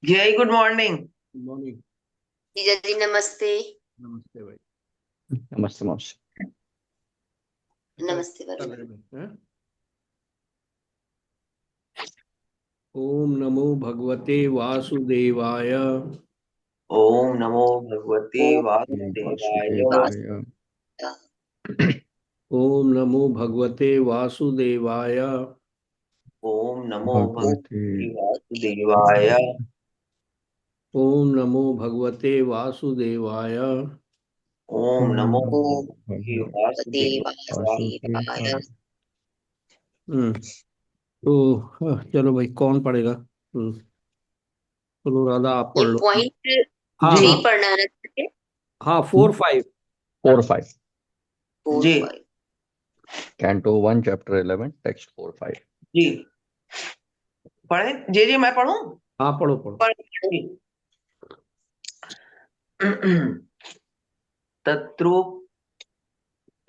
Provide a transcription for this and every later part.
जय good morning. Morning. जीजा जी नमस्ते। नमस्ते भाई। नमस्ते नमस्ते। नमस्ते ओम नमो भगवते वासुदेवाय। ओम नमो भगवते वासुदेवाय। ओम नमो भगवते वासुदेवाय। ओम नमो भगवते वासुदेवाय। ओम नमो भगवते वासुदेवाय। ओम नमो भगवते वासुदेवाय। तो चलो भाई, कौन पढ़ेगा? चलो राधा आप पढ़ लो। पॉइंट हाँ 3 हाँ पढ़ना है ना? हाँ 4 5 4 5 जी कैंटो 1 चैप्टर 11 टेक्स्ट 4 5। जी पढ़े जी मैं पढ़ूं? हाँ पढ़ो पढ़ो। तत्रो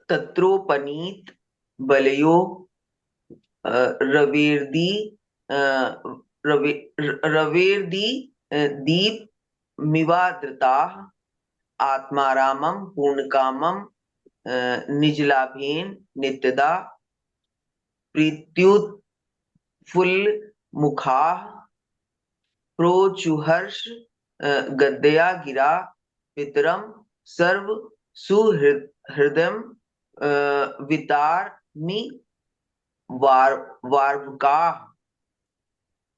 तत्रोपनीत बलयो रवेर्दी रवेर्दी दीप मिवादृताः आत्मारामं पूर्णकामं निजलाभेन नित्यदा प्रीत्युत्फुल्लमुखाः प्रोचुहर्ष गद्दया गिरा पितरं सर्व सुहृदयं वितारमि वार्वकाः।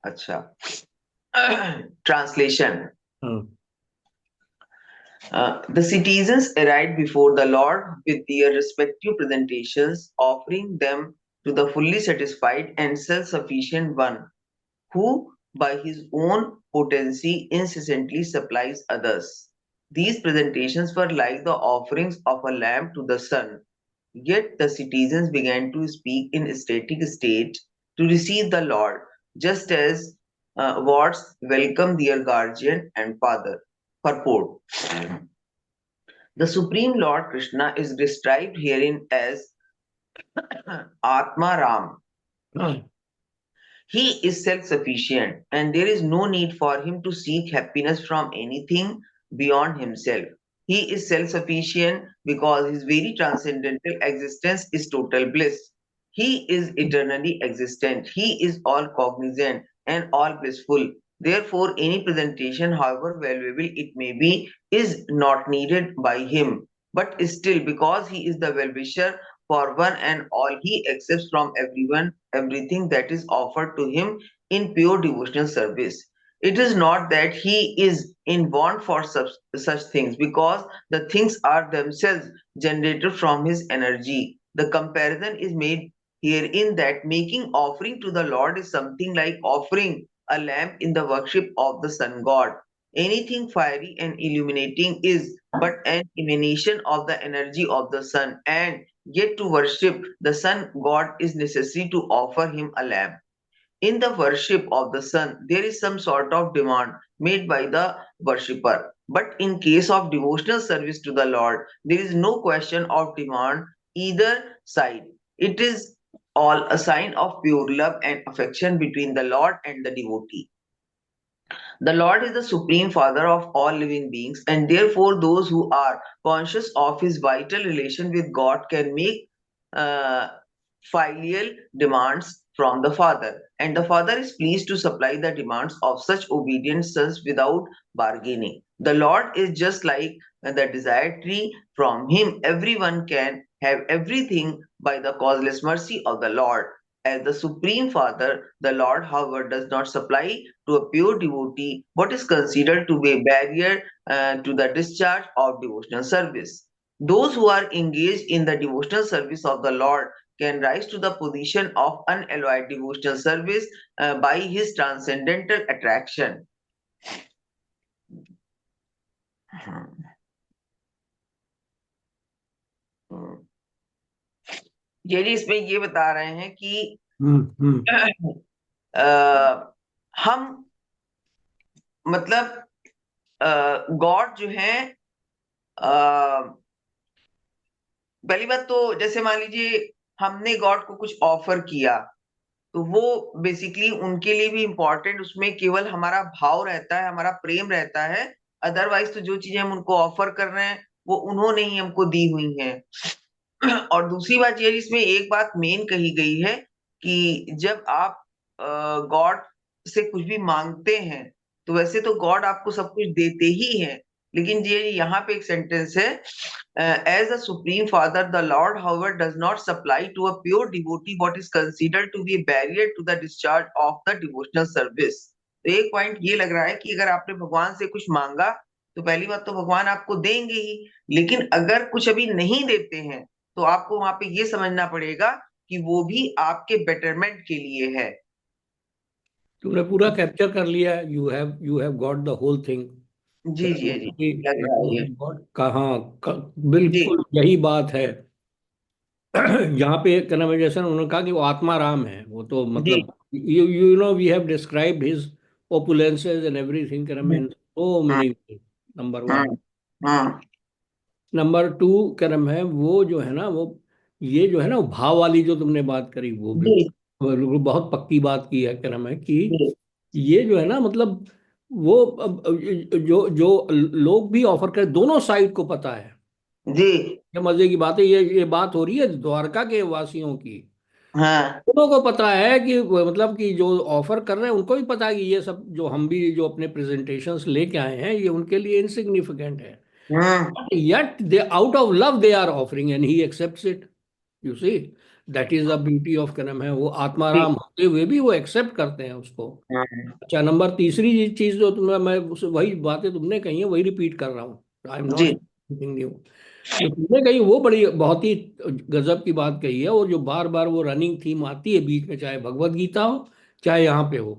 अच्छा, translation. The citizens arrived before the Lord with their respective presentations, offering them to the fully satisfied and self-sufficient one, who by his own potency incessantly supplies others. These presentations were like the offerings of a lamp to the sun. Yet the citizens began to speak in ecstatic state to receive the Lord, just as wards welcome their guardian and father. Purport. The Supreme Lord Krishna is described herein as Atma Ram. He is self-sufficient and there is no need for him to seek happiness from anything beyond himself. He is self-sufficient because his very transcendental existence is total bliss. He is eternally existent. He is all cognizant and all blissful. Therefore, any presentation, however valuable it may be, is not needed by him. But still, because he is the well-wisher for one and all, he accepts from everyone everything that is offered to him in pure devotional service. It is not that he is in want for such things, because the things are themselves generated from his energy. The comparison is made herein that making offering to the Lord is something like offering a lamp in the worship of the sun god. Anything fiery and illuminating is but an emanation of the energy of the sun, and yet to worship the sun god is necessary to offer him a lamp. In the worship of the sun, there is some sort of demand made by the worshipper. But in case of devotional service to the Lord, there is no question of demand either side. It is all a sign of pure love and affection between the Lord and the devotee. The Lord is the supreme father of all living beings, and therefore those who are conscious of his vital relation with God can make uh, filial demands from the Father, and the Father is pleased to supply the demands of such obedient sons without bargaining. The Lord is just like the desired tree. From him, everyone can have everything by the causeless mercy of the Lord. As the Supreme Father, the Lord, however, does not supply to a pure devotee what is considered to be a barrier to the discharge of devotional service. Those who are engaged in the devotional service of the Lord can rise to the position of unalloyed devotional service by his transcendental attraction. ये जी इसमें ये बता रहे हैं कि हम मतलब God जो है पहली बात तो जैसे मान लीजिए हमने गॉड को कुछ ऑफर किया तो वो बेसिकली उनके लिए भी इम्पोर्टेंट उसमें केवल हमारा भाव रहता है, हमारा प्रेम रहता है। अदरवाइज तो जो चीजें हम उनको ऑफर कर रहे हैं वो उन्होंने ही हमको दी हुई हैं। और दूसरी बात ये इसमें एक बात मेन कही गई है कि जब आप गॉड से कुछ भी मांगते हैं तो वैसे तो गॉड आपको सब कुछ देते ही हैं, लेकिन ये यहाँ पे एक सेंटेंस है, as the supreme father the lord however does not supply to a pure devotee what is considered to be a barrier to the discharge of the devotional service। तो एक पॉइंट ये लग रहा है कि अगर आपने भगवान से कुछ मांगा तो पहली बात तो भगवान आपको देंगे ही, लेकिन अगर कुछ अभी नहीं देते हैं तो आपको वहां पे ये समझना पड़ेगा कि वो भी आपके बेटरमेंट के लिए है। तुमने पूरा कैप्चर कर लिया। You have got the whole thing. जी जी जी लग रहा है ये। कहाँ जी बिल्कुल यही बात है। यहाँ पे क्या नाम है, जैसे उन्होंने कहा कि वो आत्मा राम है, वो तो जी मतलब you know we have described his opulences and everything in so हाँ मेनी। नंबर हाँ वन। हाँ नंबर टू कर्म है वो जो है ना, वो ये जो है ना, वो भाव वाली जो तुमने बात करी वो जी बिल्कुल बहुत पक्की बात की है कर्म है कि जी ये जो है ना मतलब वो जो जो लोग भी ऑफर कर, दोनों साइड को पता है। जी ये मजे की बात है, ये बात हो रही है द्वारका के वासियों की। हाँ दोनों को पता है कि मतलब कि जो ऑफर कर रहे हैं उनको भी पता है कि ये सब जो हम भी जो अपने प्रेजेंटेशंस लेके आए हैं ये उनके लिए इनसिग्निफिकेंट है। हाँ Yet they out of love they are offering and he accepts it. You see, that is the beauty of कर्म है। वो आत्माराम होते हुए भी वो एक्सेप्ट करते हैं उसको। हाँ अच्छा, नंबर तीसरी चीज जो तुम्हें मैं वही बातें तुमने कही है वही रिपीट कर रहा हूँ। I am not G new. जो तुमने कही वो बड़ी बहुत ही गजब की बात कही है, और जो बार बार वो रनिंग थीम आती है बीच में, चाहे भगवत गीता हो चाहे यहाँ पे हो,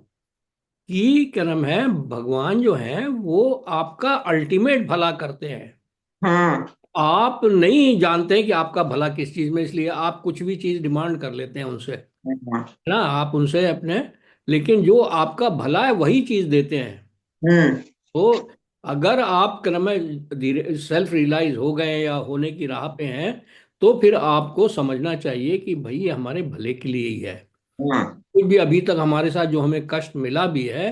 कि कर्म है भगवान जो है वो आपका अल्टीमेट भला करते हैं। हाँ आप नहीं जानते हैं कि आपका भला किस चीज में, इसलिए आप कुछ भी चीज डिमांड कर लेते हैं उनसे, है हाँ ना, आप उनसे अपने, लेकिन जो आपका भला है वही चीज देते हैं। हम्म तो अगर आप क्रम धीरे सेल्फ रियलाइज हो गए या होने की राह पे हैं तो फिर आपको समझना चाहिए कि भाई ये हमारे भले के लिए ही है। हाँ कुछ भी अभी तक हमारे साथ जो हमें कष्ट मिला भी है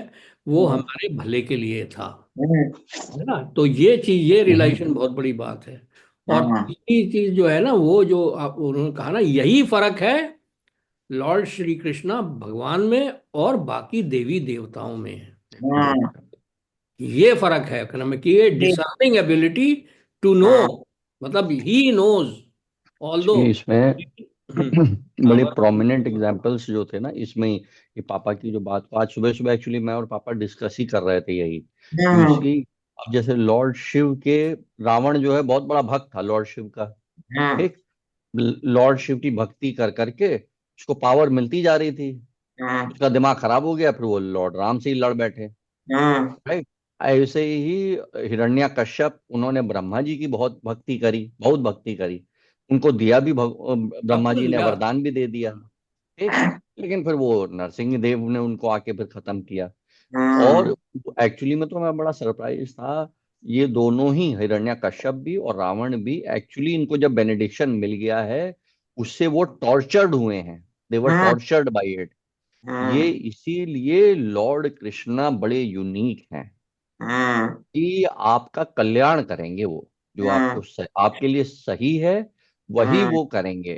वो हम्म हमारे भले के लिए था, हम्म है ना। तो ये चीज, ये रियलाइजेशन बहुत बड़ी बात है। और हाँ तीसरी चीज जो है ना, वो जो आप उन्होंने कहा ना, यही फर्क है लॉर्ड श्री कृष्णा भगवान में और बाकी देवी देवताओं में है। हाँ ये फर्क है इकोनॉमिक की, ये जी डिसर्निंग एबिलिटी टू नो, हाँ मतलब ही नोज ऑल्दो। ये इसमें हाँ बड़े बस। प्रोमिनेंट एग्जांपल्स जो थे ना इसमें, ये पापा की जो बात को आज सुबह सुबह एक्चुअली मैं और पापा डिस्कस ही कर रहे थे यही। तो हाँ इसकी, अब जैसे लॉर्ड शिव के, रावण जो है बहुत बड़ा भक्त था लॉर्ड शिव का। हाँ ठीक। लॉर्ड शिव की भक्ति कर करके उसको पावर मिलती जा रही थी, हाँ उसका दिमाग खराब हो गया, फिर वो लॉर्ड राम से ही लड़ बैठे। हाँ राइट। ऐसे ही हिरण्यकश्यप, उन्होंने ब्रह्मा जी की बहुत भक्ति करी, बहुत भक्ति करी, उनको दिया भी सब ब्रह्मा कुछ जी ने लिया। वरदान भी दे दिया। ठीक। लेकिन फिर वो नरसिंह देव ने उनको आके फिर खत्म किया। और एक्चुअली में तो मैं बड़ा सरप्राइज था, ये दोनों ही हिरण्यकश्यप भी और रावण भी एक्चुअली इनको जब बेनेडिक्शन मिल गया है उससे वो टॉर्चर्ड हुए हैं, दे वर हाँ टॉर्चर्ड बाय इट। ये हाँ इसीलिए लॉर्ड कृष्णा बड़े यूनिक हैं हाँ कि आपका कल्याण करेंगे वो, जो हाँ आपके लिए सही है वही हाँ वो करेंगे।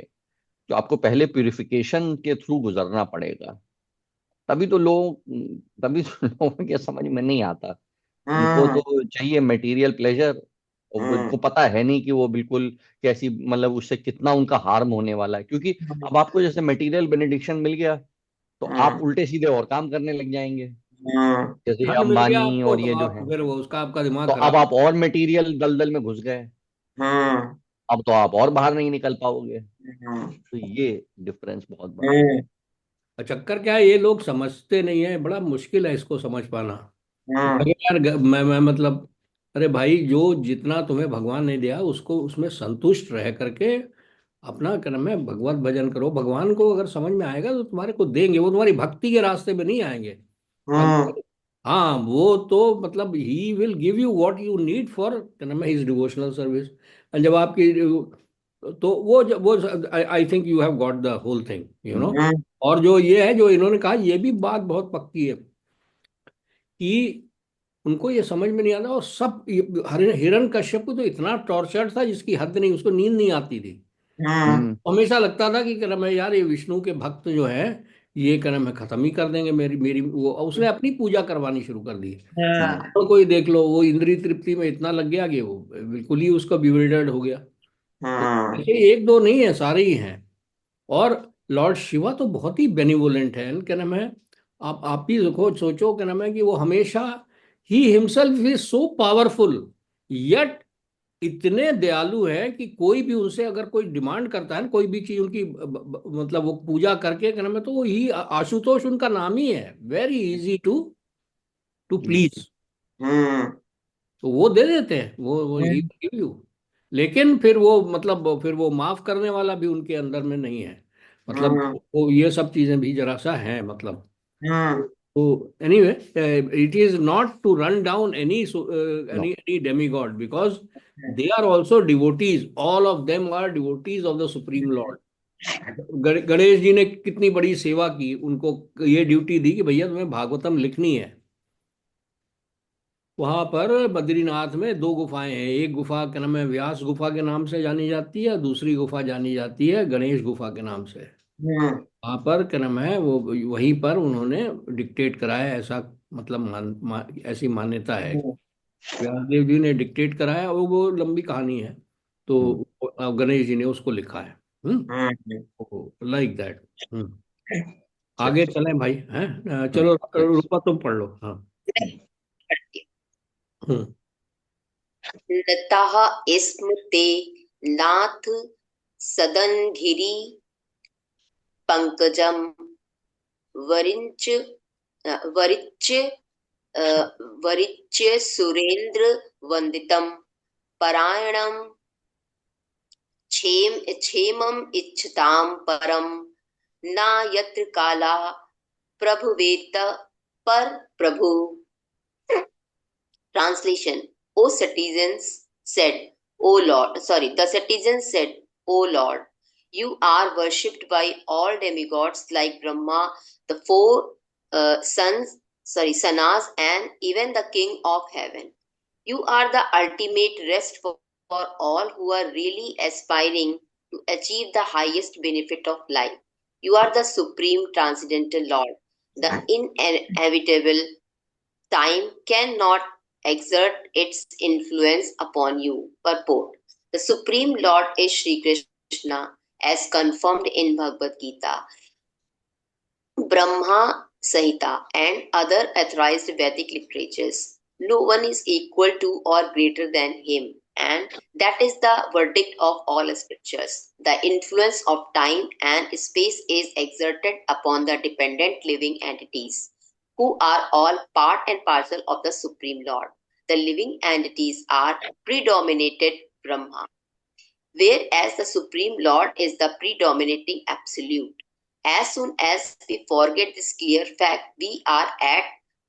तो आपको पहले प्यूरिफिकेशन के थ्रू गुजरना पड़ेगा, तभी तो लोगों के समझ में नहीं आता। उनको हाँ तो चाहिए मटेरियल प्लेजर, और उनको पता है नहीं कि वो बिल्कुल कैसी, मतलब उससे कितना उनका हार्म होने वाला है। क्योंकि अब आपको जैसे मटेरियल बेनिडिक्शन मिल गया तो आप उल्टे सीधे और काम करने लग जाएंगे, हाँ धन जैसे मिल गया अंबानी आपको और तो ये जो आप है। फिर वो उसका आपका तो दिमाग अब खराब। आप और मटेरियल दलदल में घुस गए। हाँ अब तो आप और बाहर नहीं निकल पाओगे। हम्म, तो ये डिफरेंस बहुत बड़ा है। चक्कर क्या है, ये लोग समझते नहीं है, बड़ा मुश्किल है इसको समझ पाना। हम्म, अरे यार मैं मतलब, अरे भाई जो जितना तुम्हें भगवान ने दिया उसको उसमें संतुष्ट रह करके अपना कर्म है, भगवत भजन करो। भगवान को अगर समझ में आएगा तो तुम्हारे को देंगे, वो तुम्हारी भक्ति के रास्ते में नहीं आएंगे। हम्म, अगर हाँ, वो तो मतलब he will give you what you need for karma his devotional service. जब आपकी, तो वो I think you have got the whole thing, you know. Hmm, और जो ये है, जो इन्होंने कहा, ये भी बात बहुत पक्की है कि उनको ये समझ में नहीं आता। और सब हिरण कश्यप को तो इतना टॉर्चर था जिसकी हद नहीं, उसको नींद नहीं आती थी। हम्म, हम्म। हमेशा लगता था कि क्रम है यार, ये विष्णु के भक्त जो है, ये क्रम है खत्म ही कर देंगे मेरी मेरी वो। उसने अपनी पूजा करवानी शुरू कर दी। हम्म। तो कोई देख लो, वो इंद्रिय तृप्ति में इतना लग गया कि वो बिल्कुल ही उसका बिविल्डर्ड हो गया। तो हम्म, ऐसे एक दो नहीं है, सारे ही हैं। और लॉर्ड शिवा तो बहुत ही बेनिवोलेंट है, क्या नाम है, आप ही देखो, सोचो, क्या नाम है कि वो हमेशा, he himself is so powerful, yet इतने दयालु हैं कि कोई भी उनसे अगर कोई डिमांड करता है ना, कोई भी चीज उनकी मतलब वो पूजा करके, क्या नाम है, तो वो ही आशुतोष उनका नाम ही है, very easy to to please. Hmm, तो वो दे देते हैं, वो ही गिव यू। लेकिन फिर वो मतलब, फिर वो माफ करने वाला भी उनके अंदर में नहीं है। मतलब हम्म, वो ये सब चीजें भी जरा सा है मतलब। हम्म, तो anyway, it is not to run down any no. Any demigod, because they are also devotees, all of them are devotees of the supreme lord. Ganesh ji ने कितनी बड़ी सेवा की, उनको ये ड्यूटी दी कि भैया तुम्हें भागवतम लिखनी है। वहां पर बद्रीनाथ में दो गुफाएं हैं, एक गुफा क्या नाम है, व्यास गुफा के नाम से जानी जाती है, दूसरी गुफा जानी जाती है गणेश गुफा के नाम से। हम्म, वहां पर क्या नाम है, वो वहीं पर उन्होंने डिक्टेट कराया, ऐसा मतलब ऐसी मान्यता है। व्यासदेव जी ने डिक्टेट कराया, और वो लंबी कहानी है। हम्म। तो गणेश जी ने उसको लिखा है। हम्म, लाइक दैट। हम्म। आगे चलिए। चलें भाई, हैं? हम्म। चलो यस। रूपा तुम पढ़ लो, हाँ। हम्म। हम्म। नतः स्म ते नाथ सदनगिरि पंकजम वरिंच वरिच्य वरिच्य सुरेंद्र वंदितम परायणम क्षेमम इच्छताम परम न यत्र काला प्रभुवेत पर प्रभु। Translation: O citizens said, O Lord, the citizens said, O Lord, you are worshipped by all demigods like Brahma, the four Sanas, and even the King of Heaven. You are the ultimate rest for all who are really aspiring to achieve the highest benefit of life. You are the supreme transcendental Lord, the inevitable. Time cannot exert its influence upon you. Purport: the Supreme Lord is Sri Krishna, as confirmed in Bhagavad Gita, Brahma Samhita, and other authorized Vedic literatures. No one is equal to or greater than him, and that is the verdict of all scriptures. The influence of time and space is exerted upon the dependent living entities, who are all part and parcel of the Supreme Lord. The living entities are predominated Brahma, whereas the Supreme Lord is the predominating Absolute. As soon as we forget this clear fact, we are at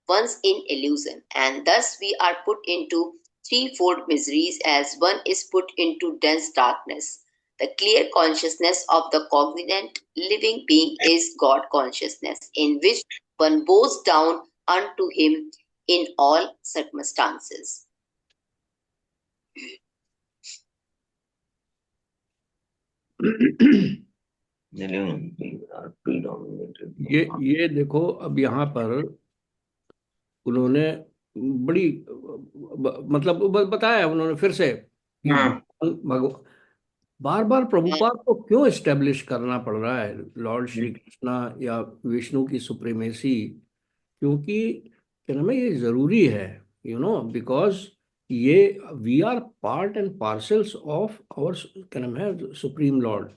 once in illusion, and thus we are put into threefold miseries as one is put into dense darkness. The clear consciousness of the cognizant living being is God consciousness, in which one bows down unto Him in all circumstances. ये देखो, अब यहाँ पर उन्होंने बड़ी मतलब बताया उन्होंने फिर से कि हम्म, भगवान, बार बार प्रभुपाद को क्यों एस्टेब्लिश करना पड़ रहा है लॉर्ड श्री कृष्णा या विष्णु की सुप्रीमेसी। क्योंकि क्या नाम है, ये जरूरी है, बिकॉज ये we are part and parcels of our, क्या नाम है, supreme lord.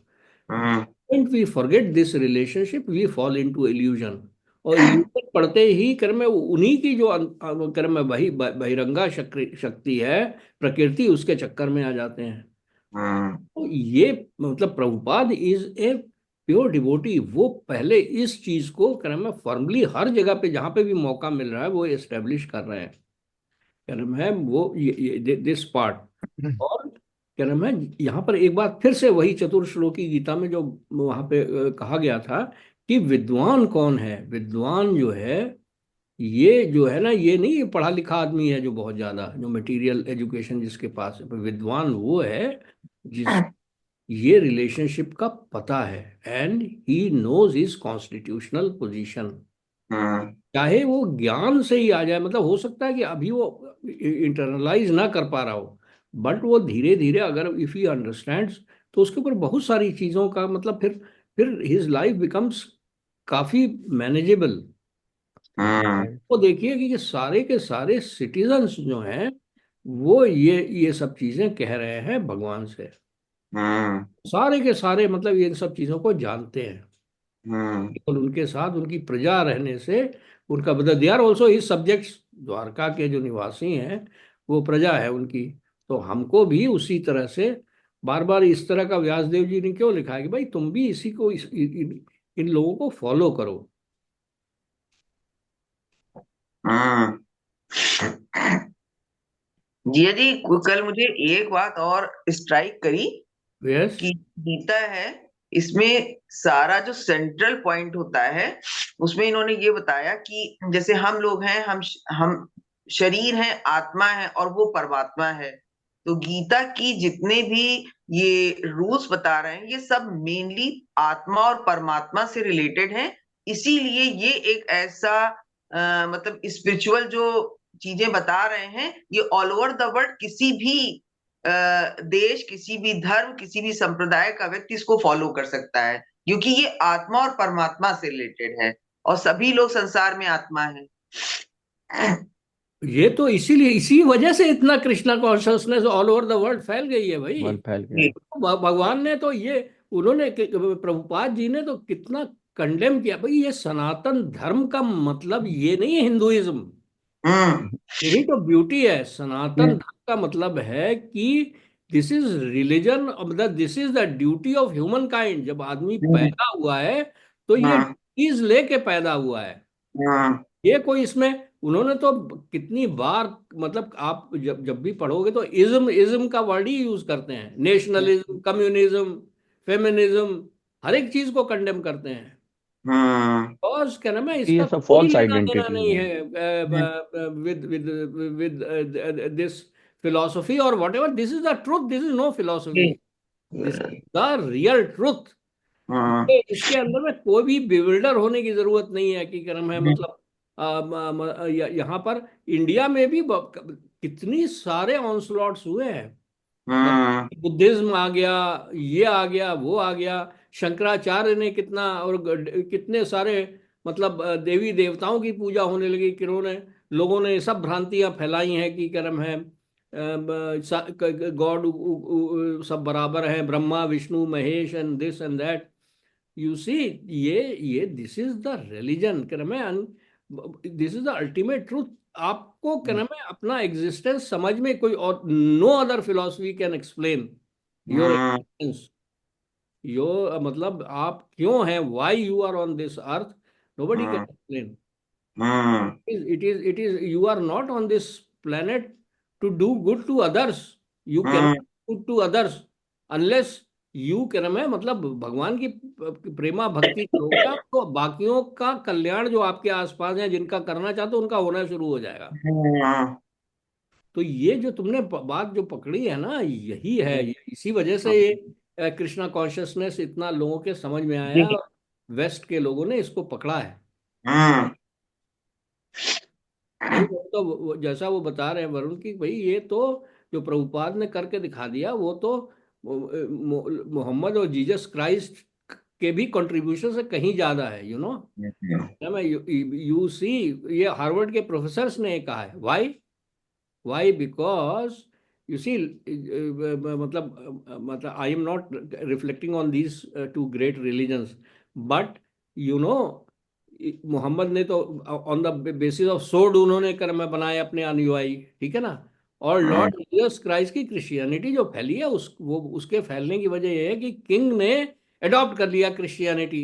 And we forget this relationship, we fall into illusion. और इल्यूजन पढ़ते ही कर्म में उन्हीं की जो कर्म में बहिरंगा शक्ति है, प्रकृति, उसके चक्कर में आ जाते हैं। तो ये मतलब Prabhupada is a pure devotee. वो पहले इस चीज को कर्म में फॉर्मली हर जगह पे जहां पे भी मौका मिल रहा है वो एस्टेब्लिश कर रहे हैं, क्या नाम है वो, दिस पार्ट। और क्या नाम है, यहाँ पर एक बात फिर से वही चतुर्श्लोकी गीता में जो वहां पे कहा गया था कि विद्वान कौन है। विद्वान जो है, ये जो है ना, ये नहीं पढ़ा लिखा आदमी है जो बहुत ज्यादा, जो मटेरियल एजुकेशन जिसके पास है, पर विद्वान वो है जिस ये रिलेशनशिप का पता है, and he knows his constitutional position. चाहे वो ज्ञान से ही आ जाए, मतलब हो सकता है कि अभी वो इंटरनलाइज ना कर पा रहा हो, बट वो धीरे धीरे अगर इफ ही अंडरस्टैंड्स तो उसके ऊपर बहुत सारी चीजों का मतलब फिर हिज लाइफ बिकम्स काफी मैनेजेबल। वो देखिए कि ये सारे के सारे सिटीजन्स जो हैं वो ये सब चीजें कह रहे हैं भगवान से। सारे के सारे मतलब ये सब चीजों को जानते हैं, और उनके साथ उनकी प्रजा रहने से उनका मतलब they are also his subjects. Dwarka के जो निवासी हैं वो प्रजा है उनकी। तो हमको भी उसी तरह से बार बार इस तरह का व्यासदेव जी ने क्यों लिखा है कि भाई तुम भी इसी को इन लोगों को फॉलो करो। जिया जी, कल मुझे एक बात और स्ट्राइक करी यस। कि गीता है, इसमें सारा जो सेंट्रल पॉइंट होता है उसमें इन्होंने ये बताया कि जैसे हम लोग हैं, हम शरीर हैं, आत्मा है और वो परमात्मा है। तो गीता की जितने भी ये रूल्स बता रहे हैं ये सब मेनली आत्मा और परमात्मा से रिलेटेड हैं। इसीलिए ये एक ऐसा मतलब स्पिरिचुअल जो चीजें बता रहे हैं ये ऑल ओवर द वर्ल्ड किसी भी देश, किसी भी धर्म, किसी भी संप्रदाय का व्यक्ति इसको फॉलो कर सकता है, क्योंकि ये आत्मा और परमात्मा से रिलेटेड है और सभी लोग संसार में आत्मा है। ये तो इसीलिए इसी वजह से इतना Krishna consciousness all over the world फैल गई है भाई। वर्ल्ड फैल गया है। भगवान ने तो ये, उन्होंने प्रभुपाद जी ने तो कितना कंडेम किया भाई। ये सनातन धर्म का मतलब ये नहीं है हिंदुइज्म। हम्म यही तो ब्यूटी है। सनातन धर्म का मतलब है कि दिस इज रिलीजन, मतलब this is the duty of human kind. जब आदमी पैदा हुआ है तो ये ड्यूटीज लेके पैदा हुआ है। ये कोई इसमें उन्होंने तो कितनी बार, मतलब आप जब जब भी पढ़ोगे तो इज्म इज्म का वर्ड ही यूज करते हैं। नेशनलिज्म, कम्युनिज्म, फेमिनिज्म, हर एक चीज को कंडेम करते हैं। और क्या नाम है, ये इसका सब कोई फॉल्स लेना देना आइडेंटिटीज नहीं हैं। है with with with this philosophy और whatever. This is the truth, this is no philosophy, this is the real truth. इसके अंदर में कोई भी बिल्डर होने की जरूरत नहीं है कि कर्म है, मतलब यहाँ पर इंडिया में भी कितनी सारे ऑनस्लॉट्स हुए हैं। मतलब बुद्धिज्म आ गया, ये आ गया, वो आ गया। शंकराचार्य ने कितना, और कितने सारे मतलब देवी देवताओं की पूजा होने लगी, किन्होंने लोगों ने सब भ्रांतियां फैलाई हैं कि कर्म है गॉड सब बराबर है, Brahma Vishnu Mahesh and this and that. You see, ये दिस इज द रिलीजन, क्या नाम है, this is the ultimate truth. आपको क्या नाम है अपना एग्जिस्टेंस समझ में कोई और no other philosophy can explain your existence. Your मतलब आप क्यों हैं, why you are on this earth, nobody can explain. It is you are not on this planet to do good to others. You cannot do good to others unless you क्या है, मतलब भगवान की प्रेमा भक्ति करोगे आप तो बाकियों का कल्याण जो आपके आसपास है जिनका करना चाहते हो उनका होना शुरू हो जाएगा। तो ये जो तुमने बात जो पकड़ी है ना, यही है। इसी वजह से ये कृष्णा कॉन्शियसनेस इतना लोगों के समझ में आया, वेस्ट के लोगों ने इसको पकड़ा है। नहीं वो तो जैसा वो बता रहे हैं वरुण की भाई, ये तो जो प्रभुपाद ने करके दिखा दिया वो तो मोहम्मद और जीसस क्राइस्ट के भी कंट्रीब्यूशन से कहीं ज्यादा है, यू नो। यू सी, ये हार्वर्ड के प्रोफेसर्स ने कहा है। Why? Why? Because you see, मतलब I am not reflecting on these two great religions, but you know, Mohammed ने तो on the basis of sword उन्होंने कर्म बनाए अपने अनुयायी, ठीक है ना। और लॉर्ड जीसस क्राइस्ट की क्रिश्चियनिटी जो फैली है वो उसके फैलने की वजह यह है कि किंग ने अडॉप्ट कर लिया क्रिश्चियनिटी।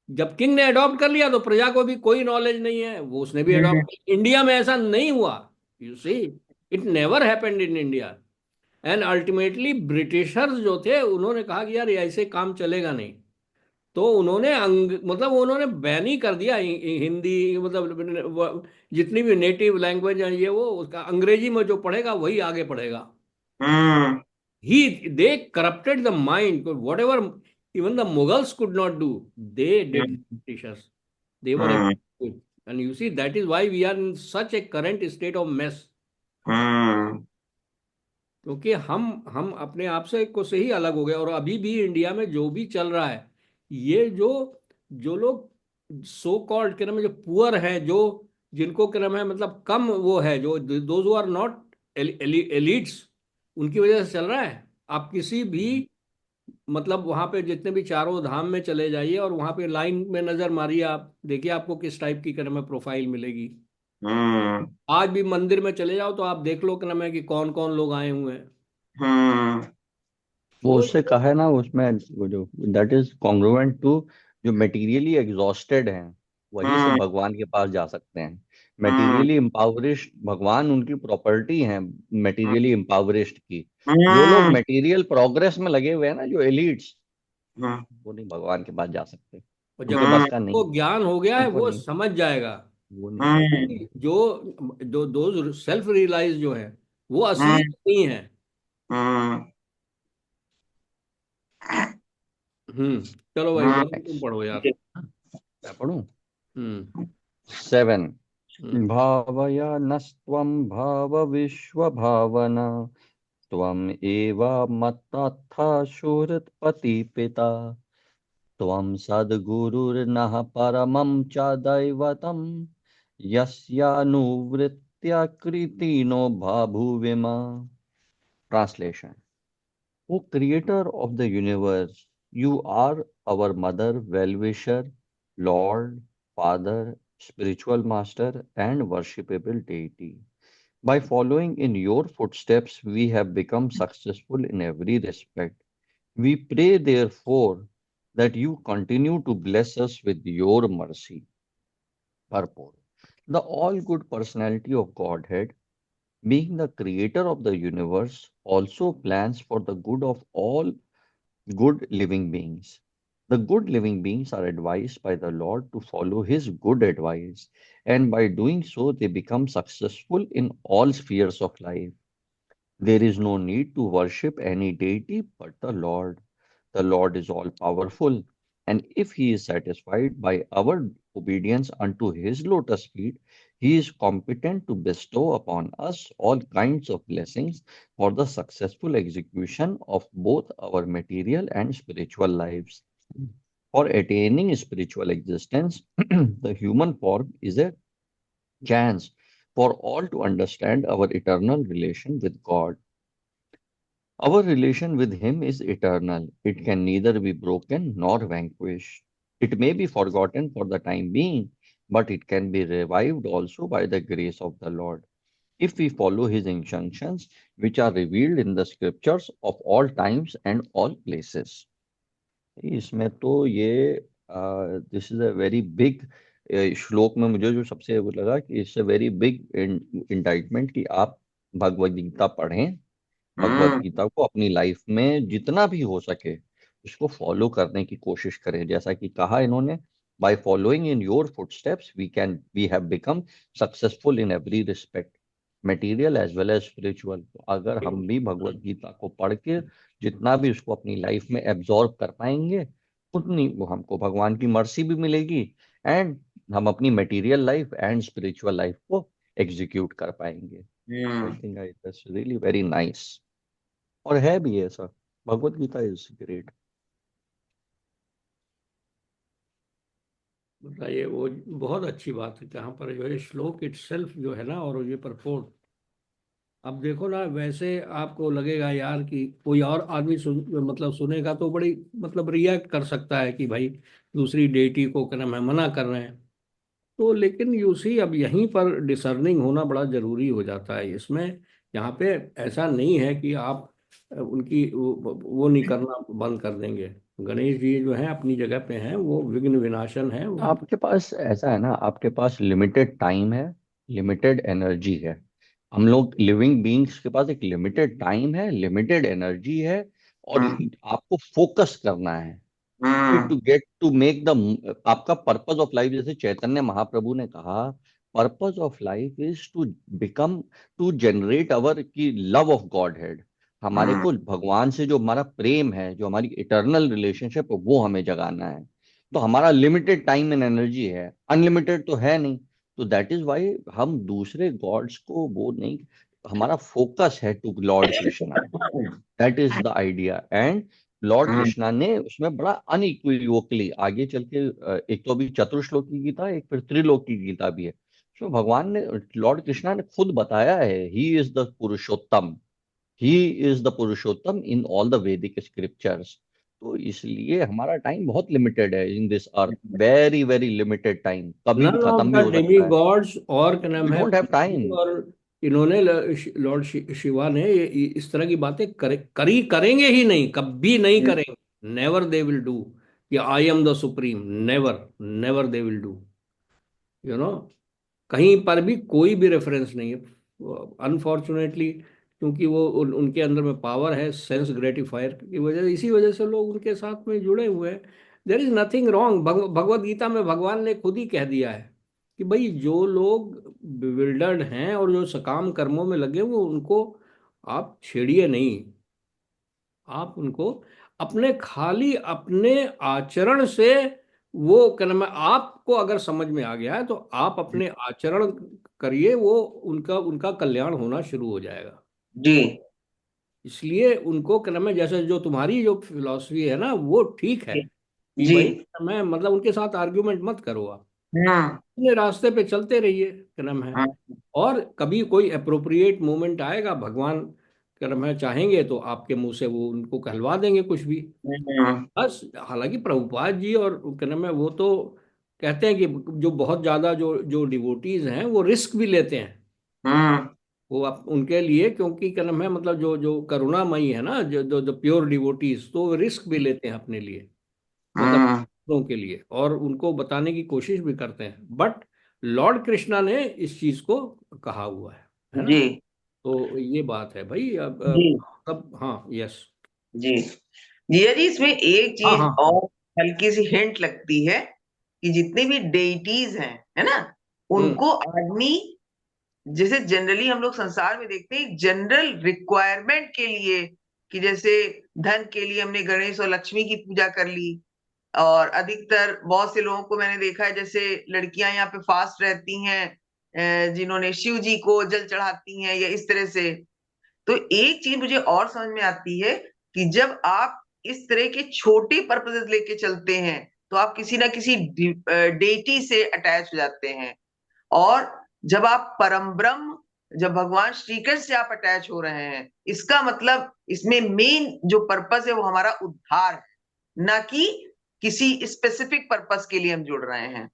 जब किंग ने अडॉप्ट कर लिया तो प्रजा को भी कोई नॉलेज नहीं है, वो उसने भी अडॉप्ट किया। इंडिया में ऐसा नहीं हुआ, you see, it never happened in India. And ultimately Britishers जो थे उन्होंने कहा कि यार ये ऐसे काम चलेगा नहीं, तो उन्होंने मतलब उन्होंने बैन ही कर दिया हिंदी, मतलब जितनी भी नेटिव लैंग्वेज है ये वो, उसका अंग्रेजी में जो पढ़ेगा वही आगे पढ़ेगा। They corrupted the mind. Whatever even the Mughals could not do, they did. Britishers. They were able to do it. And you see, that is why we are in such a current state of mess. क्योंकि हम अपने आप से ही अलग हो गए। और अभी भी इंडिया में जो भी चल रहा है, ये जो जो लोग सो कॉल्ड के नाम जो पुअर हैं, जो जिनको क्या नाम है, मतलब कम वो है, जो those who are not elites, उनकी वजह से चल रहा है। आप किसी भी मतलब वहां पे जितने भी चारों धाम में चले जाइए और वहां पे लाइन में नजर मारिए, आप देखिए आपको किस टाइप की क्या नाम है प्रोफाइल मिलेगी। आज भी मंदिर में चले जाओ तो आप देख लो क्या नाम है कि कौन कौन लोग आए हुए हैं। वो तो उससे कहा है ना उसमें, वो जो दैट इज कॉन्ग्रुएंट टू, जो मटेरियली एग्जॉस्टेड हैं वही से भगवान के पास जा सकते हैं। मटेरियली इम्पावरिश्ड भगवान उनकी प्रॉपर्टी है, मटेरियली इम्पावरिश्ड की। जो लोग मटेरियल प्रोग्रेस में लगे हुए हैं ना, जो एलिट्स, वो नहीं भगवान के पास जा सकते, और जब उनके बस का नहीं, वो ज्ञान हो गया है उनको वो नहीं, समझ जाएगा वो नहीं। कि जो दो सेल्फ रियलाइज जो है वो असली नहीं है। चलो भाई, वरुण तुम नेक्स्ट पढ़ो यार। मैं पढ़ूं। हम्म 7 हम्म भावयानस्त्वं भावविश्वभावना त्वम् एव मत्तथा सुहृत्पति पिता त्वं सद्गुरुर्नः परमं च दैवतं यस्यानुवृत्त्या कृतिनो बभूविम। Translation. O creator of the universe, you are our mother, well-wisher, Lord, Father, spiritual master, and worshipable deity. By following in your footsteps, we have become successful in every respect. We pray, therefore, that you continue to bless us with your mercy. Purport. The all-good personality of Godhead, being the creator of the universe, also plans for the good of all good living beings. The good living beings are advised by the Lord to follow His good advice, and by doing so, they become successful in all spheres of life. There is no need to worship any deity but the Lord. The Lord is all powerful, and if He is satisfied by our obedience unto His lotus feet, He is competent to bestow upon us all kinds of blessings for the successful execution of both our material and spiritual lives. For attaining spiritual existence, the human form is a chance for all to understand our eternal relation with God. Our relation with Him is eternal. It can neither be broken nor vanquished. It may be forgotten for the time being, but it can be revived also by the grace of the Lord, if we follow His injunctions, which are revealed in the scriptures of all times and all places. इसमें तो ये this is a very big श्लोक में मुझे जो सबसे वो लगा कि it's a very big indictment कि आप भगवद गीता पढ़ें, भगवत गीता को अपनी लाइफ में जितना भी हो सके उसको फॉलो करने की कोशिश करें। जैसा कि कहा इन्होंने, by following in your footsteps we have become successful in every respect, material as well as spiritual. तो अगर हम भी भगवत गीता को पढ़ के जितना भी उसको अपनी लाइफ में एब्जॉर्ब कर पाएंगे, उतनी वो हमको भगवान की मर्सी भी मिलेगी, एंड हम अपनी material life and spiritual life को एग्जीक्यूट कर पाएंगे। I think that's really very nice. और है भी ऐसा, भगवत गीता इज ग्रेट। बताइए, वो बहुत अच्छी बात है। जहाँ पर जो है श्लोक इटसेल्फ जो है ना, और ये परपोर्ट, अब देखो ना, वैसे आपको लगेगा यार कि कोई और आदमी मतलब सुनेगा तो बड़ी मतलब रिएक्ट कर सकता है कि भाई दूसरी डेटी को क्या नाम है मना कर रहे हैं। तो लेकिन यू सी, अब यहीं पर डिसर्निंग होना बड़ा जरूरी हो जाता है इसमें। यहाँ पे ऐसा नहीं है कि आप उनकी वो नहीं करना बंद कर देंगे। गणेश जी जो हैं अपनी जगह पे हैं, वो विघ्न विनाशन है वो। आपके पास ऐसा है ना, आपके पास लिमिटेड टाइम है, लिमिटेड एनर्जी है। हम लोग लिविंग बीइंग्स के पास एक लिमिटेड टाइम है, लिमिटेड एनर्जी है, और हम्म आपको फोकस करना है hmm to get to make the आपका पर्पस ऑफ लाइफ। जैसे चैतन्य महाप्रभु ने कहा, purpose of life is to become, to generate our की लव ऑफ गॉड हेड। हमारे हम्म को भगवान से जो हमारा प्रेम है, जो हमारी इटर्नल रिलेशनशिप है, वो हमें जगाना है। तो हमारा लिमिटेड टाइम एंड एनर्जी है, अनलिमिटेड तो है नहीं। तो दैट इज वाई हम दूसरे गॉड्स को वो नहीं, हमारा फोकस है to lord Krishna. That is the idea. And lord hmm Krishna ने उसमें बड़ा अनइक्विवोकली आगे चल के, एक तो अभी चतुर्श्लोकी गीता, एक फिर त्रिलोकी गीता भी है, उसमें भगवान ने, लॉर्ड कृष्णा ने खुद बताया है, he is the Purushottam, he is the Purushottam in all the वैदिक स्क्रिप्चर्स। तो इसलिए हमारा टाइम बहुत लिमिटेड है in this earth, very very limited time, कभी भी नन ऑफ खत्म भी द हो डेमी सकता है। गॉड्स, और क्या वी नाम है, डोंट हैव टाइम। और इन्होंने लॉर्ड शिवा ने इस तरह की बातें करेंगे ही नहीं, कभी नहीं करेंगे। नेवर दे विल डू कि I am the supreme. Never, never they will do, you know. कहीं पर भी कोई भी रेफरेंस नहीं है, अनफॉर्चुनेटली। क्योंकि वो उनके अंदर में पावर है सेंस ग्रेटिफायर की वजह, इसी वजह से लोग उनके साथ में जुड़े हुए हैं। There is nothing wrong. Bhagavad Gita में भगवान ने खुद ही कह दिया है कि भाई जो लोग बिल्डर्ड हैं और जो सकाम कर्मों में लगे, वो उनको आप छेड़िए नहीं। आप उनको अपने खाली अपने आचरण से, वो क्या नाम है, आपको अगर समझ में आ गया है तो आप अपने आचरण करिए, वो उनका उनका कल्याण होना शुरू हो जाएगा। जी इसलिए उनको क्या नाम है, जैसे जो तुम्हारी जो फिलॉसफी है ना, वो ठीक है कि जी भाई मैं मतलब उनके साथ आर्ग्यूमेंट मत करो आप, हम्म अपने रास्ते पे चलते रहिए, क्या नाम है। हम्म और कभी कोई अप्रोप्रिएट मोमेंट आएगा, भगवान क्या नाम है चाहेंगे तो आपके मुंह से वो उनको कहलवा देंगे कुछ भी। हम्म बस, हालांकि प्रभुपाद जी और क्या नाम है वो तो कहते हैं कि जो बहुत ज्यादा जो जो डिवोटीज हैं वो रिस्क भी लेते हैं। हम्म वो आप उनके लिए, क्योंकि क्या नाम है मतलब जो जो करुणामयी है ना, जो जो प्योर डिवोटीज, तो रिस्क भी लेते हैं अपने लिए, मतलब हम्म, दूसरों के लिए, और उनको बताने की कोशिश भी करते हैं। बट लॉर्ड कृष्णा ने इस चीज को कहा हुआ है ना। जी तो ये बात है भाई। जी अब हाँ, यस। जी जिया जी, इसमें एक हाँ चीज हाँ। और हल्की सी हिंट लगती है कि जितने भी डेइटीज हैं, है ना, हम्म उनको आदमी, जैसे जनरली हम लोग संसार में देखते हैं जनरल रिक्वायरमेंट के लिए, कि जैसे धन के लिए हमने गणेश और लक्ष्मी की पूजा कर ली, और अधिकतर बहुत से लोगों को मैंने देखा है, जैसे लड़कियां यहाँ पे फास्ट रहती हैं, जिन्होंने शिव जी को जल चढ़ाती हैं या इस तरह से। तो एक चीज मुझे और समझ में आती है कि जब आप इस तरह के छोटे पर्पजेस लेके चलते हैं, तो आप किसी ना किसी डेटी से अटैच हो जाते हैं। और जब आप परम ब्रह्म, जब भगवान श्री कृष्ण से आप अटैच हो रहे हैं, इसका मतलब इसमें मेन जो पर्पस है वो हमारा उद्धार है, ना कि किसी स्पेसिफिक पर्पस के लिए हम जुड़ रहे हैं।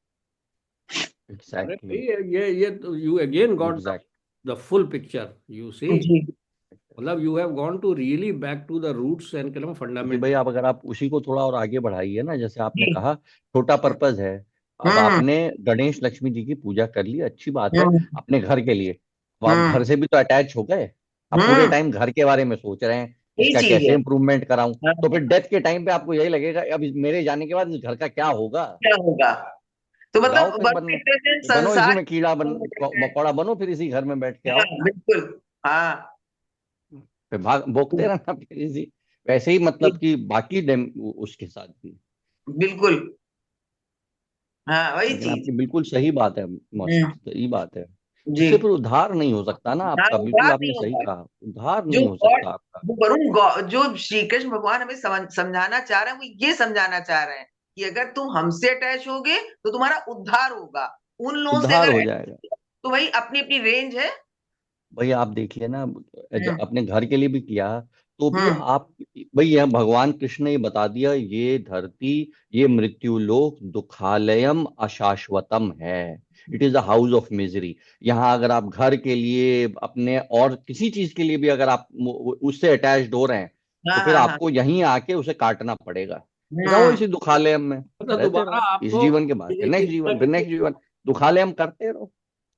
अरे भाई, एग्जैक्टली। ये तो you again got exact. The full picture, you see. जी मतलब you have gone to really back to the roots and kind of क्योंकि फंडामेंट। भाई आप, अगर आप उसी को थोड़ा और आगे बढ़ाइए ना, जैसे आपने जी कहा छोटा पर्पज है। अब हम्म आपने गणेश लक्ष्मी जी की पूजा कर ली, अच्छी बात है, हम्म अपने घर के लिए। अब आप हम्म घर से भी तो अटैच हो गए, आप पूरे हम्म टाइम घर के बारे में सोच रहे हैं, यही इसका चीज कैसे है। इंप्रूवमेंट कराऊं। हाँ, तो फिर डेथ के टाइम पे आपको यही लगेगा, अब मेरे जाने के बाद इस घर का क्या होगा। क्या होगा? तो जाओ मतलब फिर बस बनने, कहते हैं फिर बनो इसी संसार में कीड़ा बन, मकोड़ा बनो, फिर इसी घर में बैठ के हाँ, आओ, बिल्कुल। हाँ फिर भाग भोगते रहना फिर इसी। वैसे ही मतलब कि बाकी उसके साथ भी। बिल्कुल। हाँ, वही लेकिन चीज। आपकी बिल्कुल सही बात है, मस्त हम्म, सही बात है। जी इससे फिर उद्धार नहीं हो सकता ना हाँ, आपका, बिल्कुल उद्धार आपने नहीं सही होगा। कहा, उद्धार जो नहीं हो गॉड, सकता आपका। जो श्री कृष्ण भगवान हमें समझाना चाह रहे हैं, वो ये समझाना चाह रहे हैं कि अगर तुम हमसे अटैच होगे तो तुम्हारा उद्धार होगा, उन लोगों से उद्धार अगर हो जाएगा। तो भाई अपनी अपनी रेंज है। भाई आप देखिए ना, हम्म अपने घर के लिए भी किया तो भी हम्म आप, भाई यह भगवान कृष्ण ने ये बता दिया, ये धरती, ये मृत्युलोक दुखालयम अशाश्वतम है। It is a house of misery. यहाँ अगर आप घर के लिए, अपने और किसी चीज के लिए भी अगर आप उससे अटैच्ड हो रहे हैं, तो हाँ फिर हाँ हाँ। आपको यहीं आके उसे काटना पड़ेगा। रहो हम्म इसी दुखालयम में, मतलब रहते दोबारा रहो इस आपको जीवन के बाद, फिर नेक्स्ट जीवन, फिर नेक्स्ट जीवन, दुखालयम करते रहो।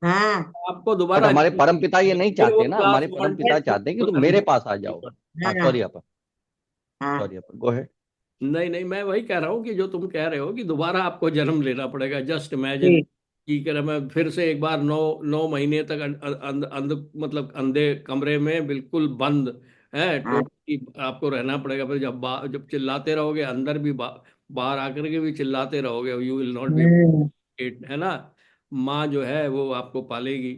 हम्म आपको बट दोबारा हमारे परम पिता ये नहीं फिर वो चाहते ना, क्लास हमारे परम वन पिता टेस्ट चाहते हैं कि तुम करनी मेरे पास आ जाओ। हाँ हम्म सॉरी अपन, हम्म सॉरी अपन, गो अहेड। नहीं नहीं, मैं वही कह रहा हूँ कि जो तुम कह रहे हो कि दोबारा आपको जन्म लेना पड़ेगा। जस्ट इमेजिन जी। कि कह रहा मैं फिर से एक बार 9 महीने तक मतलब अंधे कमरे में बिल्कुल बंद है हम्म टोटली आपको रहना पड़ेगा। फिर जब चिल्लाते रहोगे अंदर भी बाहर आकर के भी चिल्लाते रहोगे, you will not be hmm it, है ना। माँ जो है वो आपको पालेगी।